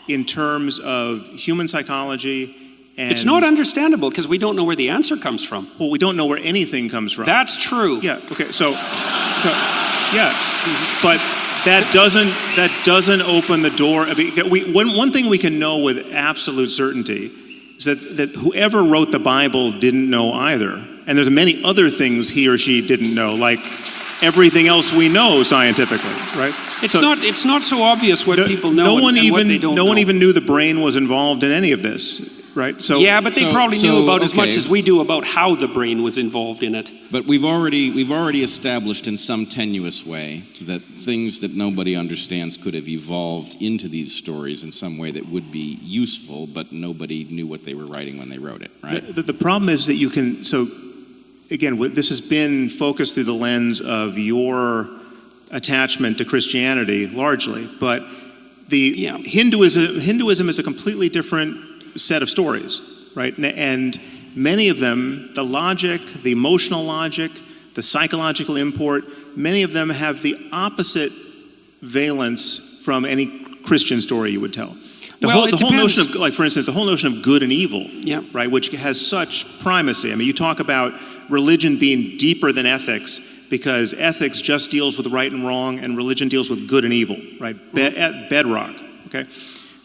in terms of human psychology. And it's not understandable because we don't know where the answer comes from. Well, we don't know where anything comes from. That's true. Yeah. Okay. So yeah, but that doesn't open the door. I mean, one thing we can know with absolute certainty is that whoever wrote the Bible didn't know either, and there's many other things he or she didn't know, like everything else we know scientifically, right? It's not so obvious what people know and what they don't know. No one even knew the brain was involved in any of this. Right. So yeah, but they probably knew about as much as we do about how the brain was involved in it. But we've already established in some tenuous way that things that nobody understands could have evolved into these stories in some way that would be useful, but nobody knew what they were writing when they wrote it. Right. The problem is that you can. So again, this has been focused through the lens of your attachment to Christianity largely, but Hinduism is a completely different set of stories, right? And many of them, the logic, the emotional logic, the psychological import, many of them have the opposite valence from any Christian story you would tell. The whole notion of, like, for instance, the whole notion of good and evil, right, which has such primacy. I mean, you talk about religion being deeper than ethics because ethics just deals with right and wrong, and religion deals with good and evil, right? At bedrock, okay?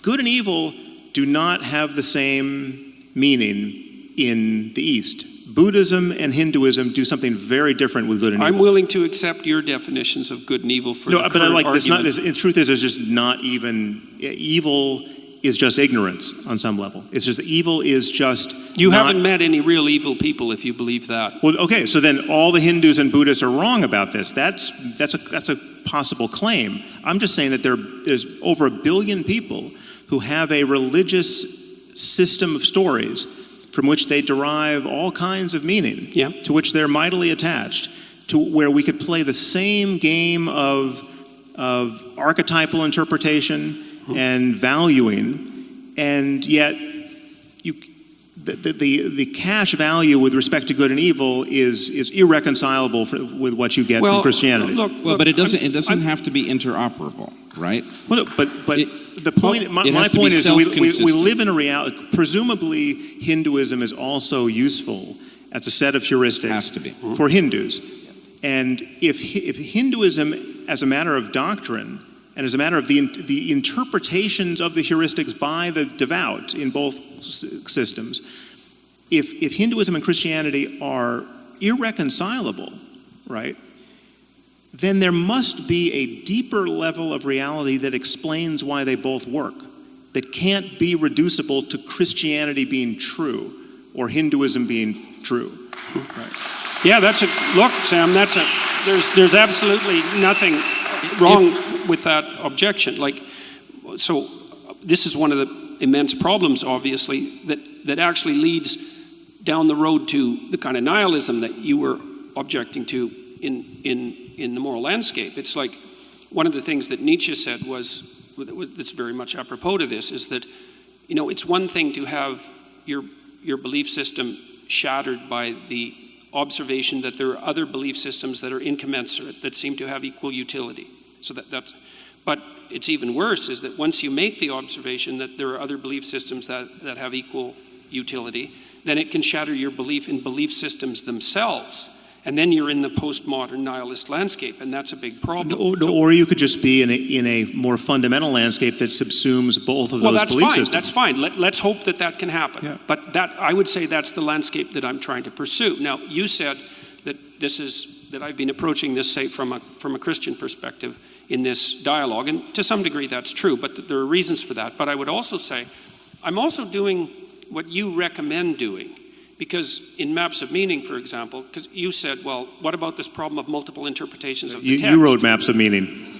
Good and evil do not have the same meaning in the East. Buddhism and Hinduism do something very different with good and evil. I'm willing to accept your definitions of good and evil for the current argument. The truth is, there's just not even, evil is just ignorance on some level. It's just, evil is just You haven't met any real evil people if you believe that. Well, okay, so then all the Hindus and Buddhists are wrong about this. That's a possible claim. I'm just saying that there's over 1 billion people who have a religious system of stories from which they derive all kinds of meaning, to which they're mightily attached, to where we could play the same game of archetypal interpretation and valuing, and yet the cash value with respect to good and evil is irreconcilable with what you get from Christianity. But it doesn't have to be interoperable, right? Well, but the point, my point is, we live in a reality. Presumably, Hinduism is also useful as a set of heuristics for Hindus. And if Hinduism, as a matter of doctrine, and as a matter of the interpretations of the heuristics by the devout in both systems, if Hinduism and Christianity are irreconcilable, right, then there must be a deeper level of reality that explains why they both work, that can't be reducible to Christianity being true or Hinduism being true. Right. Yeah, look, Sam, there's absolutely nothing wrong with that objection. So this is one of the immense problems, obviously, that actually leads down the road to the kind of nihilism that you were objecting to in the moral landscape. It's like one of the things that Nietzsche said that's very much apropos to this, is that, it's one thing to have your belief system shattered by the observation that there are other belief systems that are incommensurate, that seem to have equal utility. So but it's even worse is that once you make the observation that there are other belief systems that have equal utility, then it can shatter your belief in belief systems themselves. And then you're in the postmodern nihilist landscape, and that's a big problem. Or you could just be in a more fundamental landscape that subsumes both of those belief systems. That's fine. Let's hope that can happen. Yeah. But I would say that's the landscape that I'm trying to pursue. Now, you said that that I've been approaching this, say, from a Christian perspective in this dialogue, and to some degree that's true, but there are reasons for that. But I would also say I'm also doing what you recommend doing. Because in Maps of Meaning, for example, because you said, well, what about this problem of multiple interpretations of the text? You wrote Maps of Meaning.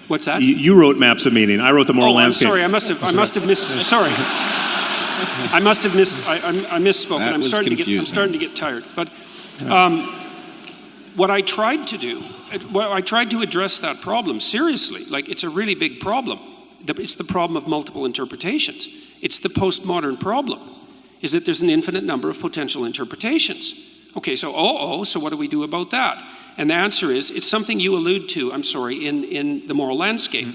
What's that? You wrote Maps of Meaning. I wrote the moral landscape. I'm sorry. I must have missed. Sorry. I misspoke. That I'm was starting confusing. I'm starting to get tired. But what I tried to do, I tried to address that problem seriously. Like, it's a really big problem. It's the problem of multiple interpretations. It's the postmodern problem. Is that there's an infinite number of potential interpretations. Okay, so so what do we do about that? And the answer is, it's something you allude to, in the moral landscape.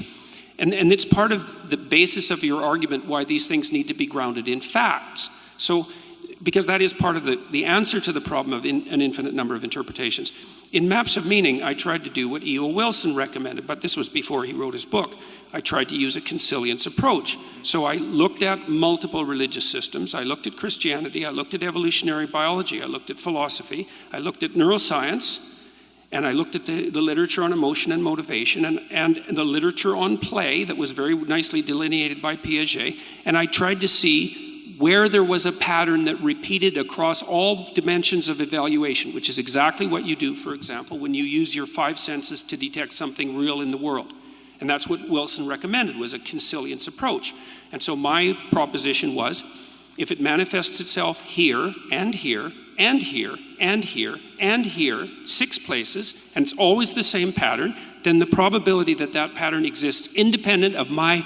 And it's part of the basis of your argument why these things need to be grounded in facts. So, because that is part of the answer to the problem of an infinite number of interpretations. In Maps of Meaning, I tried to do what E.O. Wilson recommended, but this was before he wrote his book. I tried to use a consilience approach. So I looked at multiple religious systems. I looked at Christianity. I looked at evolutionary biology. I looked at philosophy. I looked at neuroscience. And I looked at the literature on emotion and motivation and the literature on play that was very nicely delineated by Piaget. And I tried to see where there was a pattern that repeated across all dimensions of evaluation, which is exactly what you do, for example, when you use your 5 senses to detect something real in the world. And that's what Wilson recommended, was a consilience approach. And so my proposition was, if it manifests itself here and here and here and here and here, 6 places, and it's always the same pattern, then the probability that that pattern exists independent of my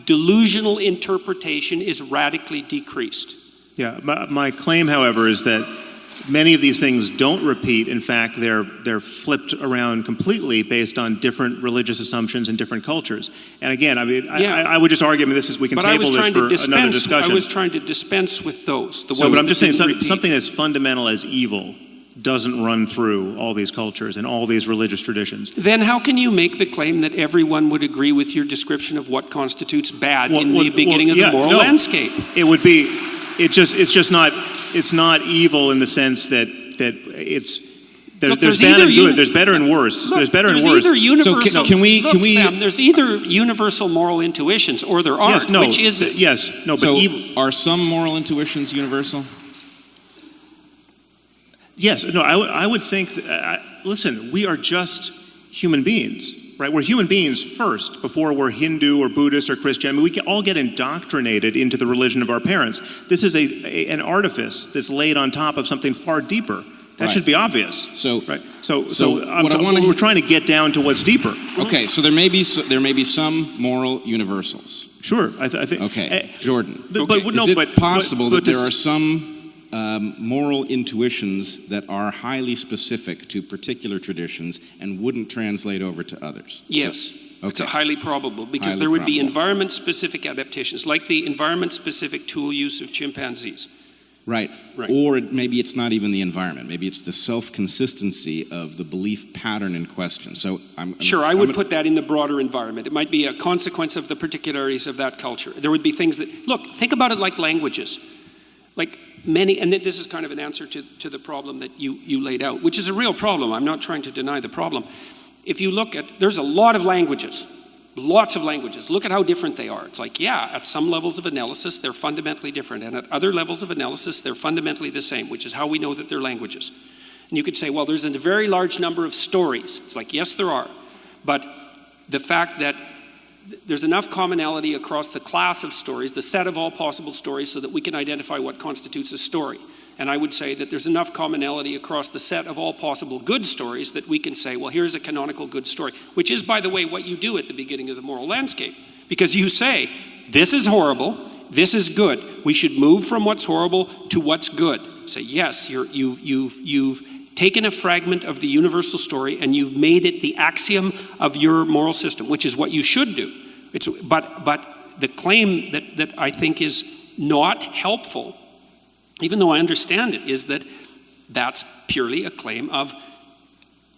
delusional interpretation is radically decreased. Yeah, my claim, however, is that many of these things don't repeat. In fact, they're flipped around completely based on different religious assumptions in different cultures. And again, I would just argue, we can table this for another discussion. I was trying to dispense with those. But I'm just saying something as fundamental as evil doesn't run through all these cultures and all these religious traditions. Then how can you make the claim that everyone would agree with your description of what constitutes bad in the beginning of the moral landscape? It would be, it's not evil in the sense that there's bad and good, there's better and worse. There's better and worse. Sam, there's either universal moral intuitions or there aren't. Which is it? Yes, no, but evil. Are some moral intuitions universal? Yes, no, I would think, listen, we are just human beings, right? We're human beings first, before we're Hindu or Buddhist or Christian. We all get indoctrinated into the religion of our parents. This is an artifice that's laid on top of something far deeper. That should be obvious. We're trying to get down to what's deeper. Okay, so there may be some moral universals. Sure, I think. Okay, Jordan. Is it possible that there are some moral intuitions that are highly specific to particular traditions and wouldn't translate over to others? Yes. It's highly probable, because there would be environment-specific adaptations, like the environment-specific tool use of chimpanzees. Right. Or maybe it's not even the environment. Maybe it's the self-consistency of the belief pattern in question. So I would put that in the broader environment. It might be a consequence of the particularities of that culture. There would be things that, look, think about it like languages. Like many, and this is kind of an answer to the problem that you laid out, which is a real problem. I'm not trying to deny the problem. If you look at, there's a lot of languages. Lots of languages. Look at how different they are. It's like, yeah, at some levels of analysis, they're fundamentally different. And at other levels of analysis, they're fundamentally the same, which is how we know that they're languages. And you could say, well, there's a very large number of stories. It's like, yes, there are. But the fact that there's enough commonality across the class of stories, the set of all possible stories, so that we can identify what constitutes a story. And I would say that there's enough commonality across the set of all possible good stories that we can say, well, here's a canonical good story, which is, by the way, what you do at the beginning of the moral landscape. Because you say, this is horrible, this is good. We should move from what's horrible to what's good. Say, yes, you've taken a fragment of the universal story and you've made it the axiom of your moral system, which is what you should do. But the claim that I think is not helpful, even though I understand it, is that that's purely a claim of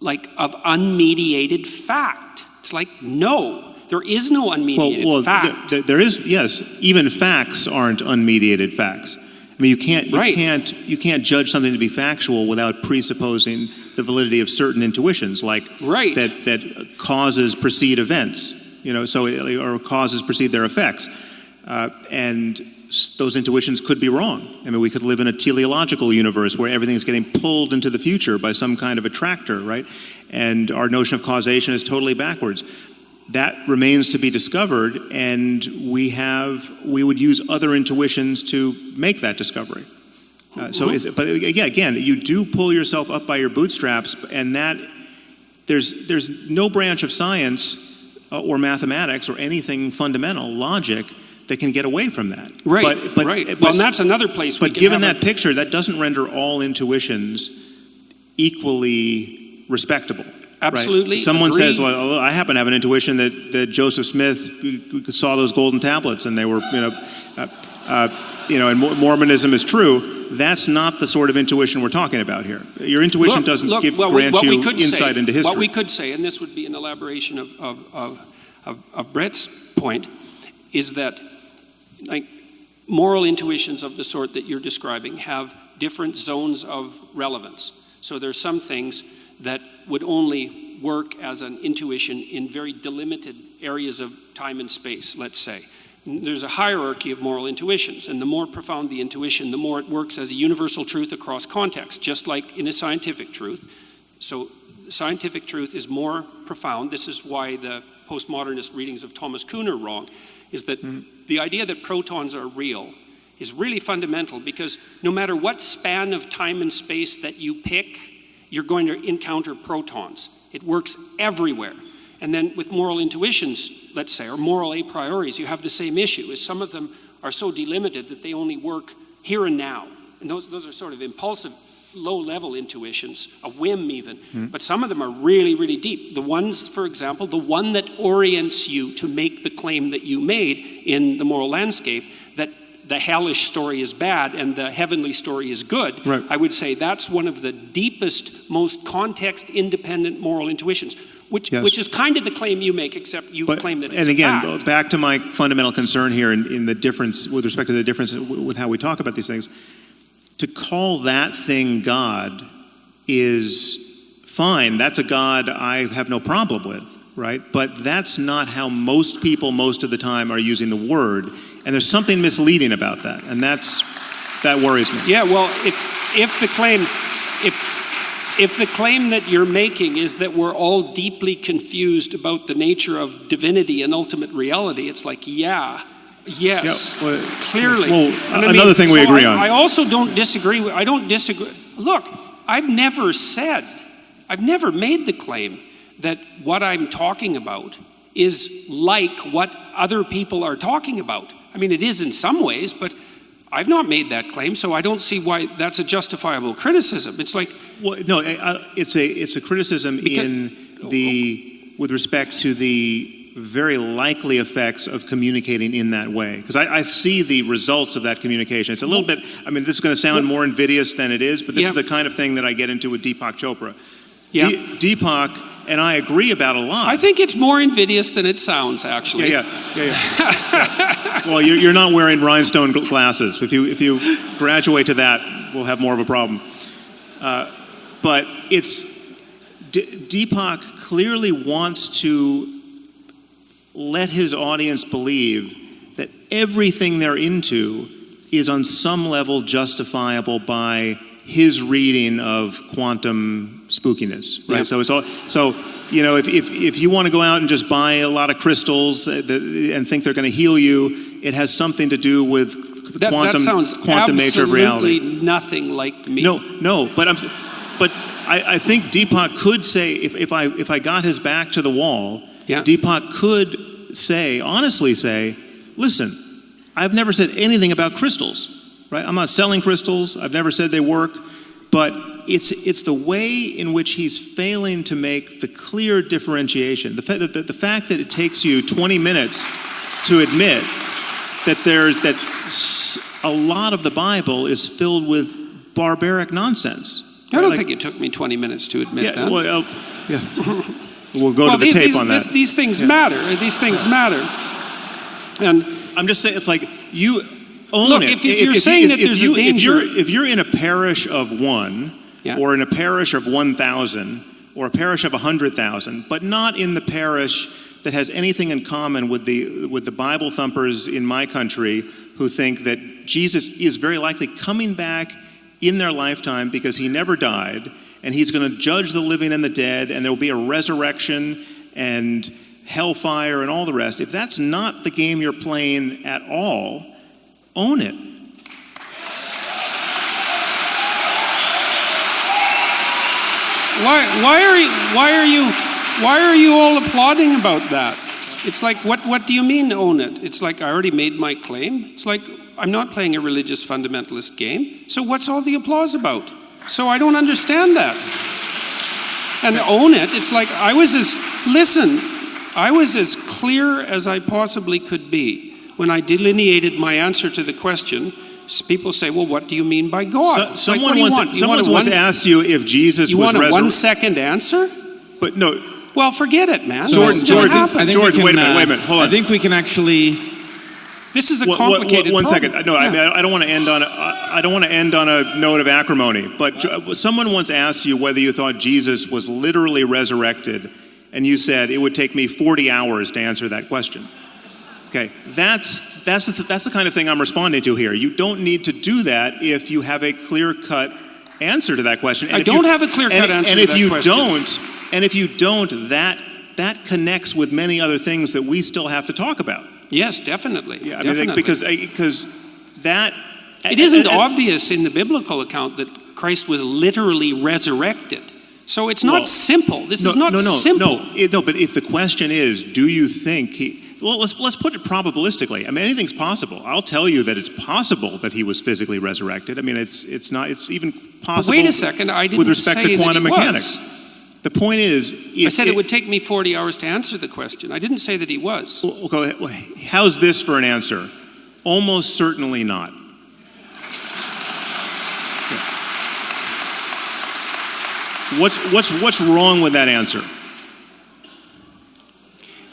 unmediated fact. It's like, no, there is no unmediated fact. There is, yes, even facts aren't unmediated facts. I mean, you can't judge something to be factual without presupposing the validity of certain intuitions, like that causes precede events, or causes precede their effects, and those intuitions could be wrong. I mean, we could live in a teleological universe where everything's getting pulled into the future by some kind of attractor, right? And our notion of causation is totally backwards. That remains to be discovered, and we would use other intuitions to make that discovery. But again, you do pull yourself up by your bootstraps, and that there's no branch of science or mathematics or anything fundamental, logic, that can get away from that. Right. Well, and that's another place. But given that picture, that doesn't render all intuitions equally respectable. Absolutely. Right? Someone says, well, I happen to have an intuition that Joseph Smith saw those golden tablets and they were, and Mormonism is true. That's not the sort of intuition we're talking about here. Your intuition doesn't grant you insight into history. What we could say, and this would be an elaboration of Bret's point, is that moral intuitions of the sort that you're describing have different zones of relevance. So there's some things that would only work as an intuition in very delimited areas of time and space, let's say. There's a hierarchy of moral intuitions, and the more profound the intuition, the more it works as a universal truth across context, just like in a scientific truth. So scientific truth is more profound. This is why the postmodernist readings of Thomas Kuhn are wrong, is that the idea that protons are real is really fundamental, because no matter what span of time and space that you pick, you're going to encounter protons. It works everywhere. And then with moral intuitions, let's say, or moral a prioris, you have the same issue, is some of them are so delimited that they only work here and now. And those are sort of impulsive, low-level intuitions, a whim even. But some of them are really, really deep. The ones, for example, the one that orients you to make the claim that you made in the moral landscape, that the hellish story is bad and the heavenly story is good, right. I would say that's one of the deepest, most context-independent moral intuitions, which is kind of the claim you make, except you claim that it's a fact. And again, back to my fundamental concern here in the difference, with respect to the difference with how we talk about these things, to call that thing God is fine. That's a God I have no problem with, right? But that's not how most people most of the time are using the word. And there's something misleading about that, and that worries me. Yeah, well, if the claim that you're making is that we're all deeply confused about the nature of divinity and ultimate reality, it's like, clearly. Well, another thing we agree on. I also don't disagree. Look, I've never made the claim that what I'm talking about is like what other people are talking about. I mean, it is in some ways, but I've not made that claim, so I don't see why that's a justifiable criticism. It's like... Well, no, it's a criticism with respect to the very likely effects of communicating in that way. Because I see the results of that communication. It's a little bit, I mean, this is going to sound more invidious than it is, but this is the kind of thing that I get into with Deepak Chopra. Yeah. Deepak and I agree about a lot. I think it's more invidious than it sounds, actually. Yeah. Well, you're not wearing rhinestone glasses. If you graduate to that, we'll have more of a problem. But Deepak clearly wants to let his audience believe that everything they're into is on some level justifiable by his reading of quantum spookiness, right? Yeah. So you know, if you want to go out and just buy a lot of crystals and think they're going to heal you, it has something to do with the quantum nature of reality. Absolutely nothing like me. No, but I think Deepak could say, if I got his back to the wall, Deepak could honestly say, listen, I've never said anything about crystals, right? I'm not selling crystals. I've never said they work, but it's the way in which he's failing to make the clear differentiation. The fact that it takes you 20 minutes to admit that a lot of the Bible is filled with barbaric nonsense. I don't think it took me 20 minutes to admit that. Well, we'll go to the tape on that. These things matter. These things matter. And I'm just saying, it's like you own look, it. If you're saying that there's a danger, if you're in a parish of 1, or in a parish of 1,000, or a parish of 100,000, but not in the parish that has anything in common with the Bible thumpers in my country who think that Jesus is very likely coming back in their lifetime because he never died, and he's going to judge the living and the dead, and there will be a resurrection and hellfire and all the rest. If that's not the game you're playing at all, own it. Why are you all applauding about that? It's like, what do you mean own it? It's like, I already made my claim. It's like, I'm not playing a religious fundamentalist game. So what's all the applause about? So I don't understand that. And own it, it's like, I was as clear as I possibly could be when I delineated my answer to the question. People say, well, what do you mean by God? Someone once asked you if Jesus was resurrected. You want a 1-second answer? But no. Well, forget it, man. Jordan, wait a minute, hold on. I think we can actually. This is a complicated one problem. second. No, I mean, I don't want to end on a note of acrimony. But someone once asked you whether you thought Jesus was literally resurrected, and you said it would take me 40 hours to answer that question. Okay, that's the kind of thing I'm responding to here. You don't need to do that if you have a clear-cut answer to that question. I don't have a clear-cut answer to that question. And if you don't, that connects with many other things that we still have to talk about. Yes, definitely. Yeah, I definitely. mean, because that. It isn't obvious in the biblical account that Christ was literally resurrected. So it's not simple. This is not simple. No, but if the question is, do you think let's put it probabilistically. I mean, anything's possible. I'll tell you that it's possible that he was physically resurrected. I mean, it's even possible. But wait a second, I didn't with respect say to quantum that he mechanics. was. The point is, I said it would take me 40 hours to answer the question. I didn't say that he was. Well, how's this for an answer? Almost certainly not. What's wrong with that answer?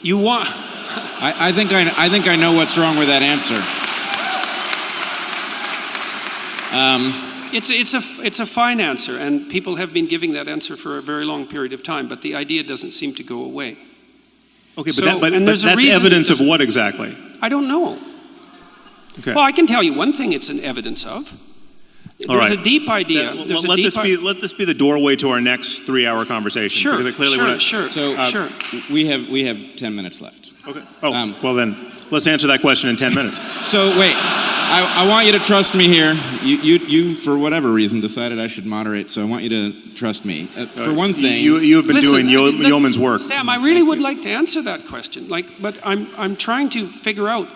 You want? I think I know what's wrong with that answer. It's a fine answer, and people have been giving that answer for a very long period of time, but the idea doesn't seem to go away. Okay, but that's evidence of what exactly? I don't know. Okay. Well, I can tell you one thing it's an evidence of. There's a deep idea. Let this be the doorway to our next 3-hour conversation. Sure, sure. So we have 10 minutes left. Okay. Well then, let's answer that question in 10 minutes. So wait, I want you to trust me here. You for whatever reason decided I should moderate, so I want you to trust me. For one thing, you have been doing yeoman's work. Sam, I really would like to answer that question. But I'm trying to figure out.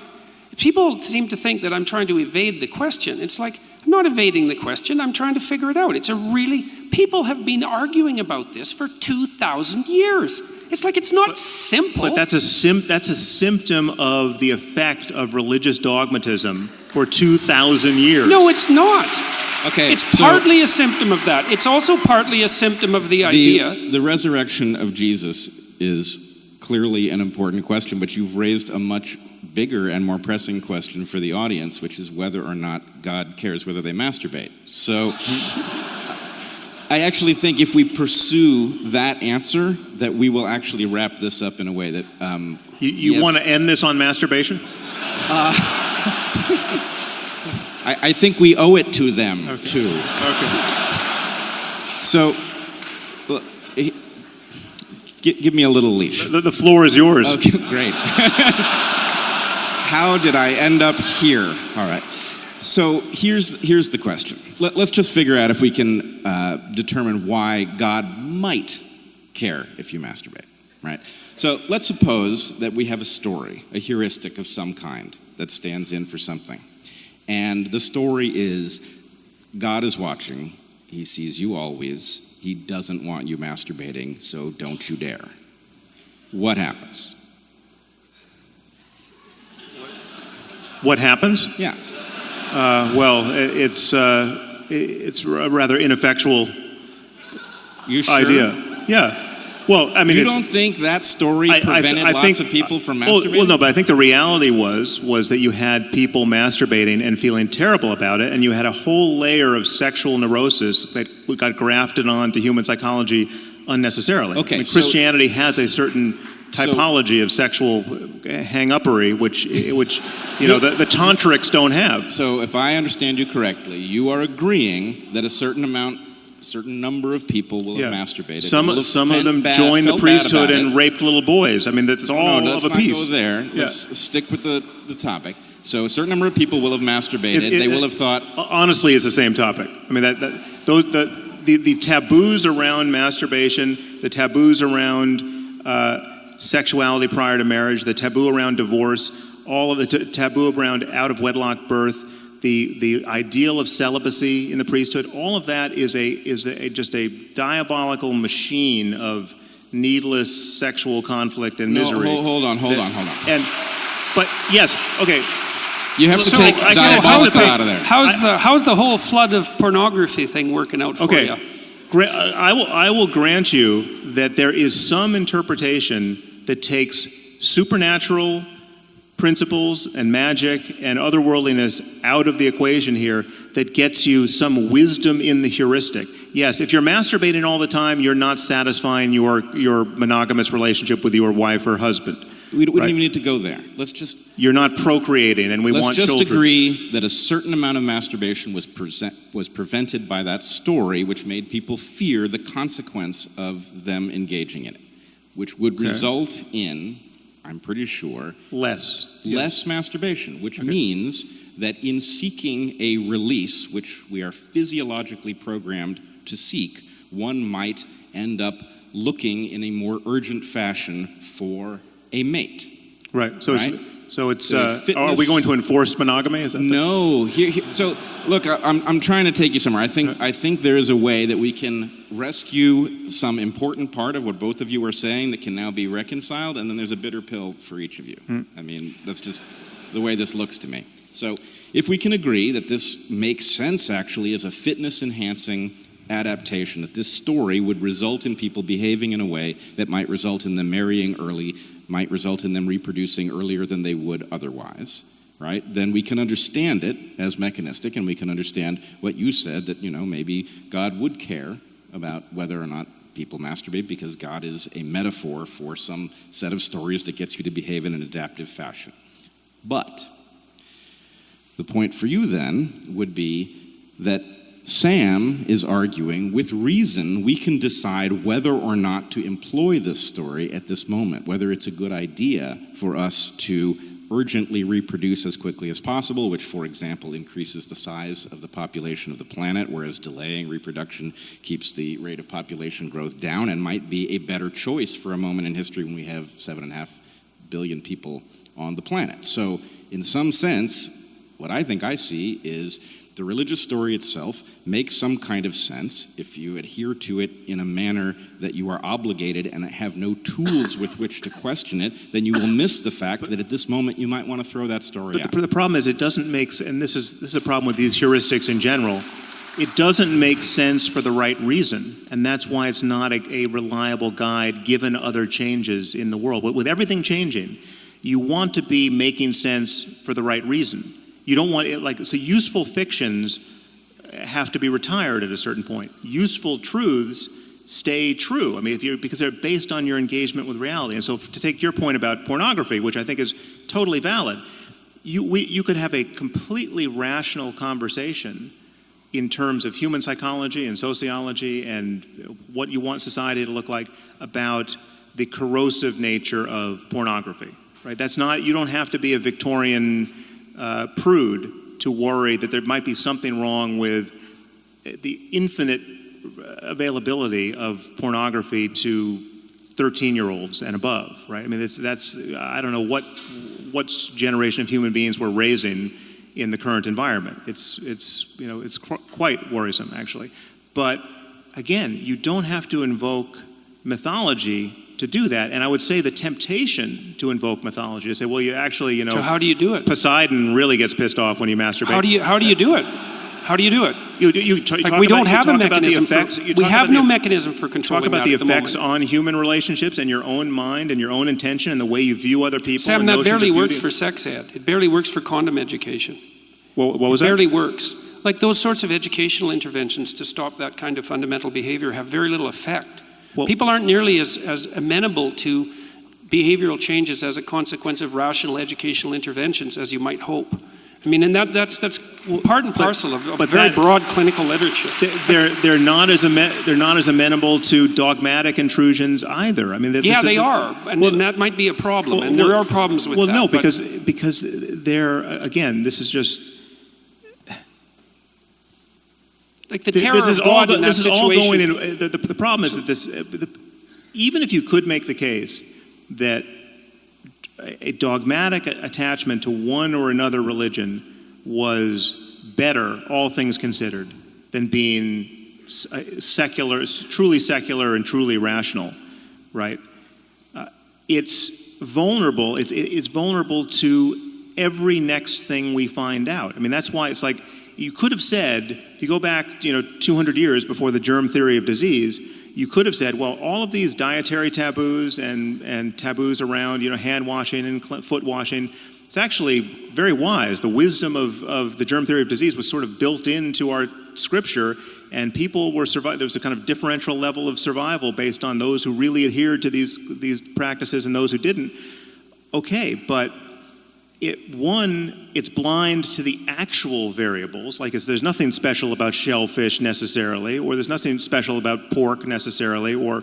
People seem to think that I'm trying to evade the question. It's like, I'm not evading the question. I'm trying to figure it out. People have been arguing about this for 2,000 years. It's like it's not simple. But that's a symptom of the effect of religious dogmatism for 2,000 years. No, it's not. Okay, It's partly a symptom of that. It's also partly a symptom of the idea. The resurrection of Jesus is clearly an important question, but you've raised a much bigger and more pressing question for the audience, which is whether or not God cares whether they masturbate. So I actually think if we pursue that answer, that we will actually wrap this up in a way that... You yes. want to end this on masturbation? I think we owe it to them, too. Okay. So, give me a little leash. The floor is yours. Okay, great. How did I end up here? All right. So here's the question. Let's just figure out if we can determine why God might care if you masturbate, right? So let's suppose that we have a story, a heuristic of some kind that stands in for something. And the story is God is watching. He sees you always. He doesn't want you masturbating, so don't you dare. What happens? What happens? Yeah. Well, it's a rather ineffectual You sure? idea. Yeah. Well, I mean, You don't think that story prevented lots of people from masturbating? Well, no, but I think the reality was that you had people masturbating and feeling terrible about it, and you had a whole layer of sexual neurosis that got grafted onto human psychology unnecessarily. Okay, I mean, Christianity has a certain typology of sexual hang-uppery, which the tantrics don't have. So if I understand you correctly, you are agreeing that a certain number of people will have masturbated. Some of them joined the priesthood and raped little boys. I mean, that's all let's of a piece. Not go there. Yeah. Let's stick with the topic. So a certain number of people will have masturbated. They will have thought. Honestly, it's the same topic. I mean, the taboos around masturbation, the taboos around sexuality prior to marriage, the taboo around divorce, all of the taboo around out of wedlock birth. The ideal of celibacy in the priesthood, all of that is just a diabolical machine of needless sexual conflict and misery. No, hold on. But yes, okay. You have to take diabolical out of there. How's the whole flood of pornography thing working out for you? I will grant you that there is some interpretation that takes supernatural principles and magic and otherworldliness out of the equation here that gets you some wisdom in the heuristic. Yes, if you're masturbating all the time, you're not satisfying your monogamous relationship with your wife or husband. We don't even need to go there. You're not procreating, and we want children. Let's just agree that a certain amount of masturbation was prevented by that story, which made people fear the consequence of them engaging in it, which would result in, I'm pretty sure, less masturbation, which means that in seeking a release, which we are physiologically programmed to seek, one might end up looking in a more urgent fashion for a mate. Right. So right? it's are we going to enforce monogamy? Is that no. So look, I'm trying to take you somewhere. I think there is a way that we can rescue some important part of what both of you are saying that can now be reconciled, and then there's a bitter pill for each of you. I mean, that's just the way this looks to me. So if we can agree that this makes sense actually as a fitness-enhancing adaptation, that this story would result in people behaving in a way that might result in them marrying early, might result in them reproducing earlier than they would otherwise, right? Then we can understand it as mechanistic, and we can understand what you said, that, maybe God would care about whether or not people masturbate because God is a metaphor for some set of stories that gets you to behave in an adaptive fashion. But the point for you then would be that Sam is arguing, with reason, we can decide whether or not to employ this story at this moment, whether it's a good idea for us to urgently reproduce as quickly as possible, which, for example, increases the size of the population of the planet, whereas delaying reproduction keeps the rate of population growth down and might be a better choice for a moment in history when we have 7.5 billion people on the planet. So, in some sense, what I think I see is The religious story itself makes some kind of sense if you adhere to it in a manner that you are obligated and have no tools with which to question it, then you will miss the fact that at this moment you might want to throw that story out. But the problem is it doesn't make, and this is a problem with these heuristics in general, it doesn't make sense for the right reason, and that's why it's not a reliable guide given other changes in the world. With everything changing, you want to be making sense for the right reason. You don't want it, so useful fictions have to be retired at a certain point. Useful truths stay true. I mean, because they're based on your engagement with reality. And so to take your point about pornography, which I think is totally valid, you could have a completely rational conversation in terms of human psychology and sociology and what you want society to look like about the corrosive nature of pornography, right? That's not, you don't have to be a Victorian prude to worry that there might be something wrong with the infinite availability of pornography to 13-year-olds and above, right? I mean, that's I don't know what generation of human beings we're raising in the current environment. It's quite worrisome, actually. But again, you don't have to invoke mythology to do that. And I would say the temptation to invoke mythology, to say, well, you actually, So how do you do it? Poseidon really gets pissed off when you masturbate. How do you do it? How do you do it? We don't have a mechanism. We have no mechanism for controlling that. Talk about the effects moment. on human relationships and your own mind and your own intention and the way you view other people. Sam, and that notions barely of works beauty. for sex ed. It barely works for condom education. What was it that? barely works. Like those sorts of educational interventions to stop that kind of fundamental behavior have very little effect. People aren't nearly as amenable to behavioral changes as a consequence of rational educational interventions as you might hope. I mean, and that's part and parcel of very broad clinical literature. They're not as amenable to dogmatic intrusions either. I mean, they are, and that might be a problem. And there are problems with that. Well, no, because they're, again, this is just. Like the terror of God in that situation. The problem is that even if you could make the case that a dogmatic attachment to one or another religion was better, all things considered, than being secular, truly secular and truly rational, right? It's vulnerable. It's vulnerable to every next thing we find out. I mean, that's why it's like, you could have said, if you go back, 200 years before the germ theory of disease, you could have said, well, all of these dietary taboos and taboos around, hand washing and foot washing, it's actually very wise. The wisdom of the germ theory of disease was sort of built into our scripture, and people were there was a kind of differential level of survival based on those who really adhered to these practices and those who didn't. Okay, but it's blind to the actual variables, like there's nothing special about shellfish necessarily, or there's nothing special about pork necessarily, or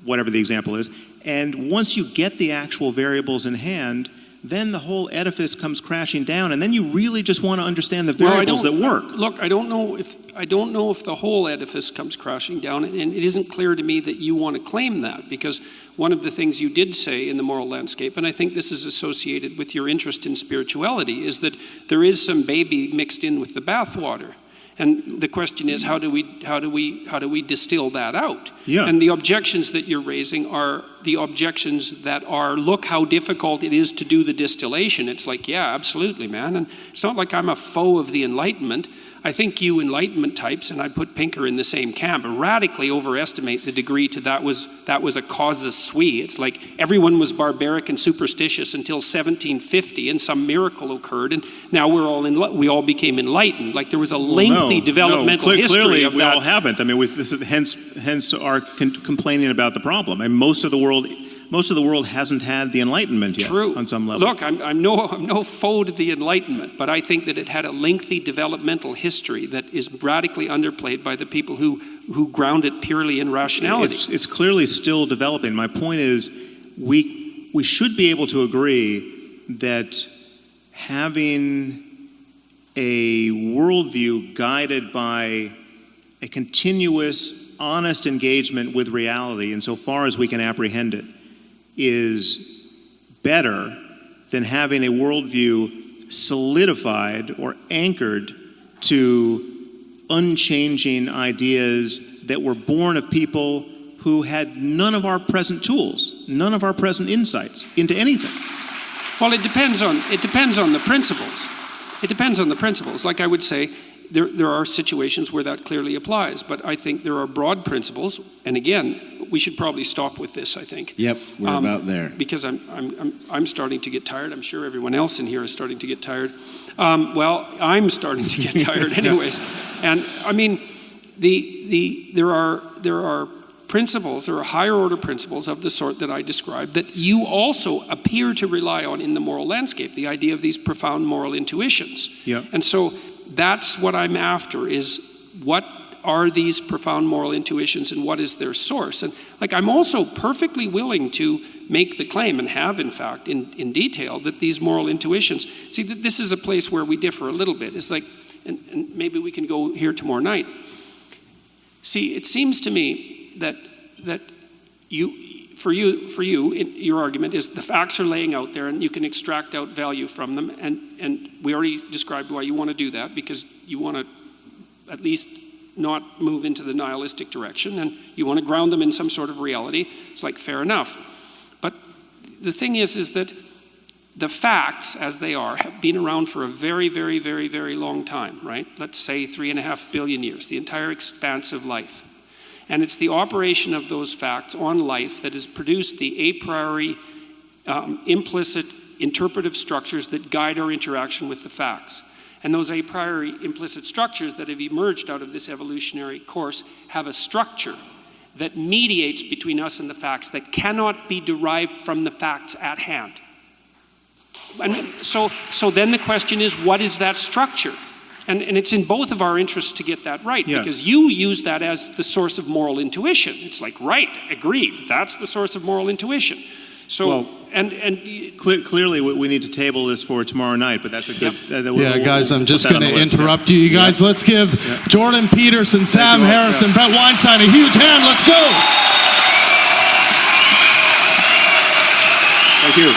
whatever the example is. And once you get the actual variables in hand, then the whole edifice comes crashing down, and then you really just want to understand the variables that work. Look, I don't know if the whole edifice comes crashing down, and it isn't clear to me that you want to claim that, because one of the things you did say in the moral landscape, and I think this is associated with your interest in spirituality, is that there is some baby mixed in with the bathwater. And the question is, how do we distill that out? Yeah. And the objections that you're raising are the objections that are, look how difficult it is to do the distillation. It's like, yeah, absolutely, man. And it's not like I'm a foe of the Enlightenment. I think you Enlightenment types, and I put Pinker in the same camp, radically overestimate the degree to that was a casus sui. It's like everyone was barbaric and superstitious until 1750, and some miracle occurred, and now we all became enlightened. Like there was a lengthy developmental history clearly of we that. all haven't. I mean, this is hence our complaining about the problem. And most of the world hasn't had the Enlightenment yet. True. On some level. Look, I'm no foe to the Enlightenment, but I think that it had a lengthy developmental history that is radically underplayed by the people who ground it purely in rationality. It's clearly still developing. My point is, we should be able to agree that having a worldview guided by a continuous, honest engagement with reality insofar as we can apprehend it is better than having a worldview solidified or anchored to unchanging ideas that were born of people who had none of our present tools, none of our present insights into anything. Well, it depends on the principles. It depends on the principles. Like I would say, there are situations where that clearly applies, but I think there are broad principles. And again, we should probably stop with this, I think. Yep, we're about there. Because I'm starting to get tired. I'm sure everyone else in here is starting to get tired. Well, I'm starting to get tired anyways. And I mean, there are principles, there are higher order principles of the sort that I described that you also appear to rely on in the moral landscape, the idea of these profound moral intuitions. Yeah. And so that's what I'm after, is what are these profound moral intuitions and what is their source? And like, I'm also perfectly willing to make the claim, and have in fact in detail, that these moral intuitions, see, this is a place where we differ a little bit. It's like, and maybe we can go here tomorrow night. See, it seems to me that your argument is the facts are laying out there and you can extract out value from them, and we already described why you want to do that, because you want to at least not move into the nihilistic direction, and you want to ground them in some sort of reality. It's like, fair enough. But the thing is that the facts, as they are, have been around for a very, very, very, very long time, right? Let's say 3.5 billion years, the entire expanse of life. And it's the operation of those facts on life that has produced the a priori implicit interpretive structures that guide our interaction with the facts. And those a priori implicit structures that have emerged out of this evolutionary course have a structure that mediates between us and the facts that cannot be derived from the facts at hand. And so then the question is, what is that structure? And it's in both of our interests to get that right, because you use that as the source of moral intuition. It's like, right, agreed, that's the source of moral intuition. So, well, clearly we need to table this for tomorrow night, but that's a good... Guys, I'm just going to interrupt you. You guys, let's give Jordan Peterson, Sam Harrison, Bret Weinstein a huge hand. Let's go. Thank you.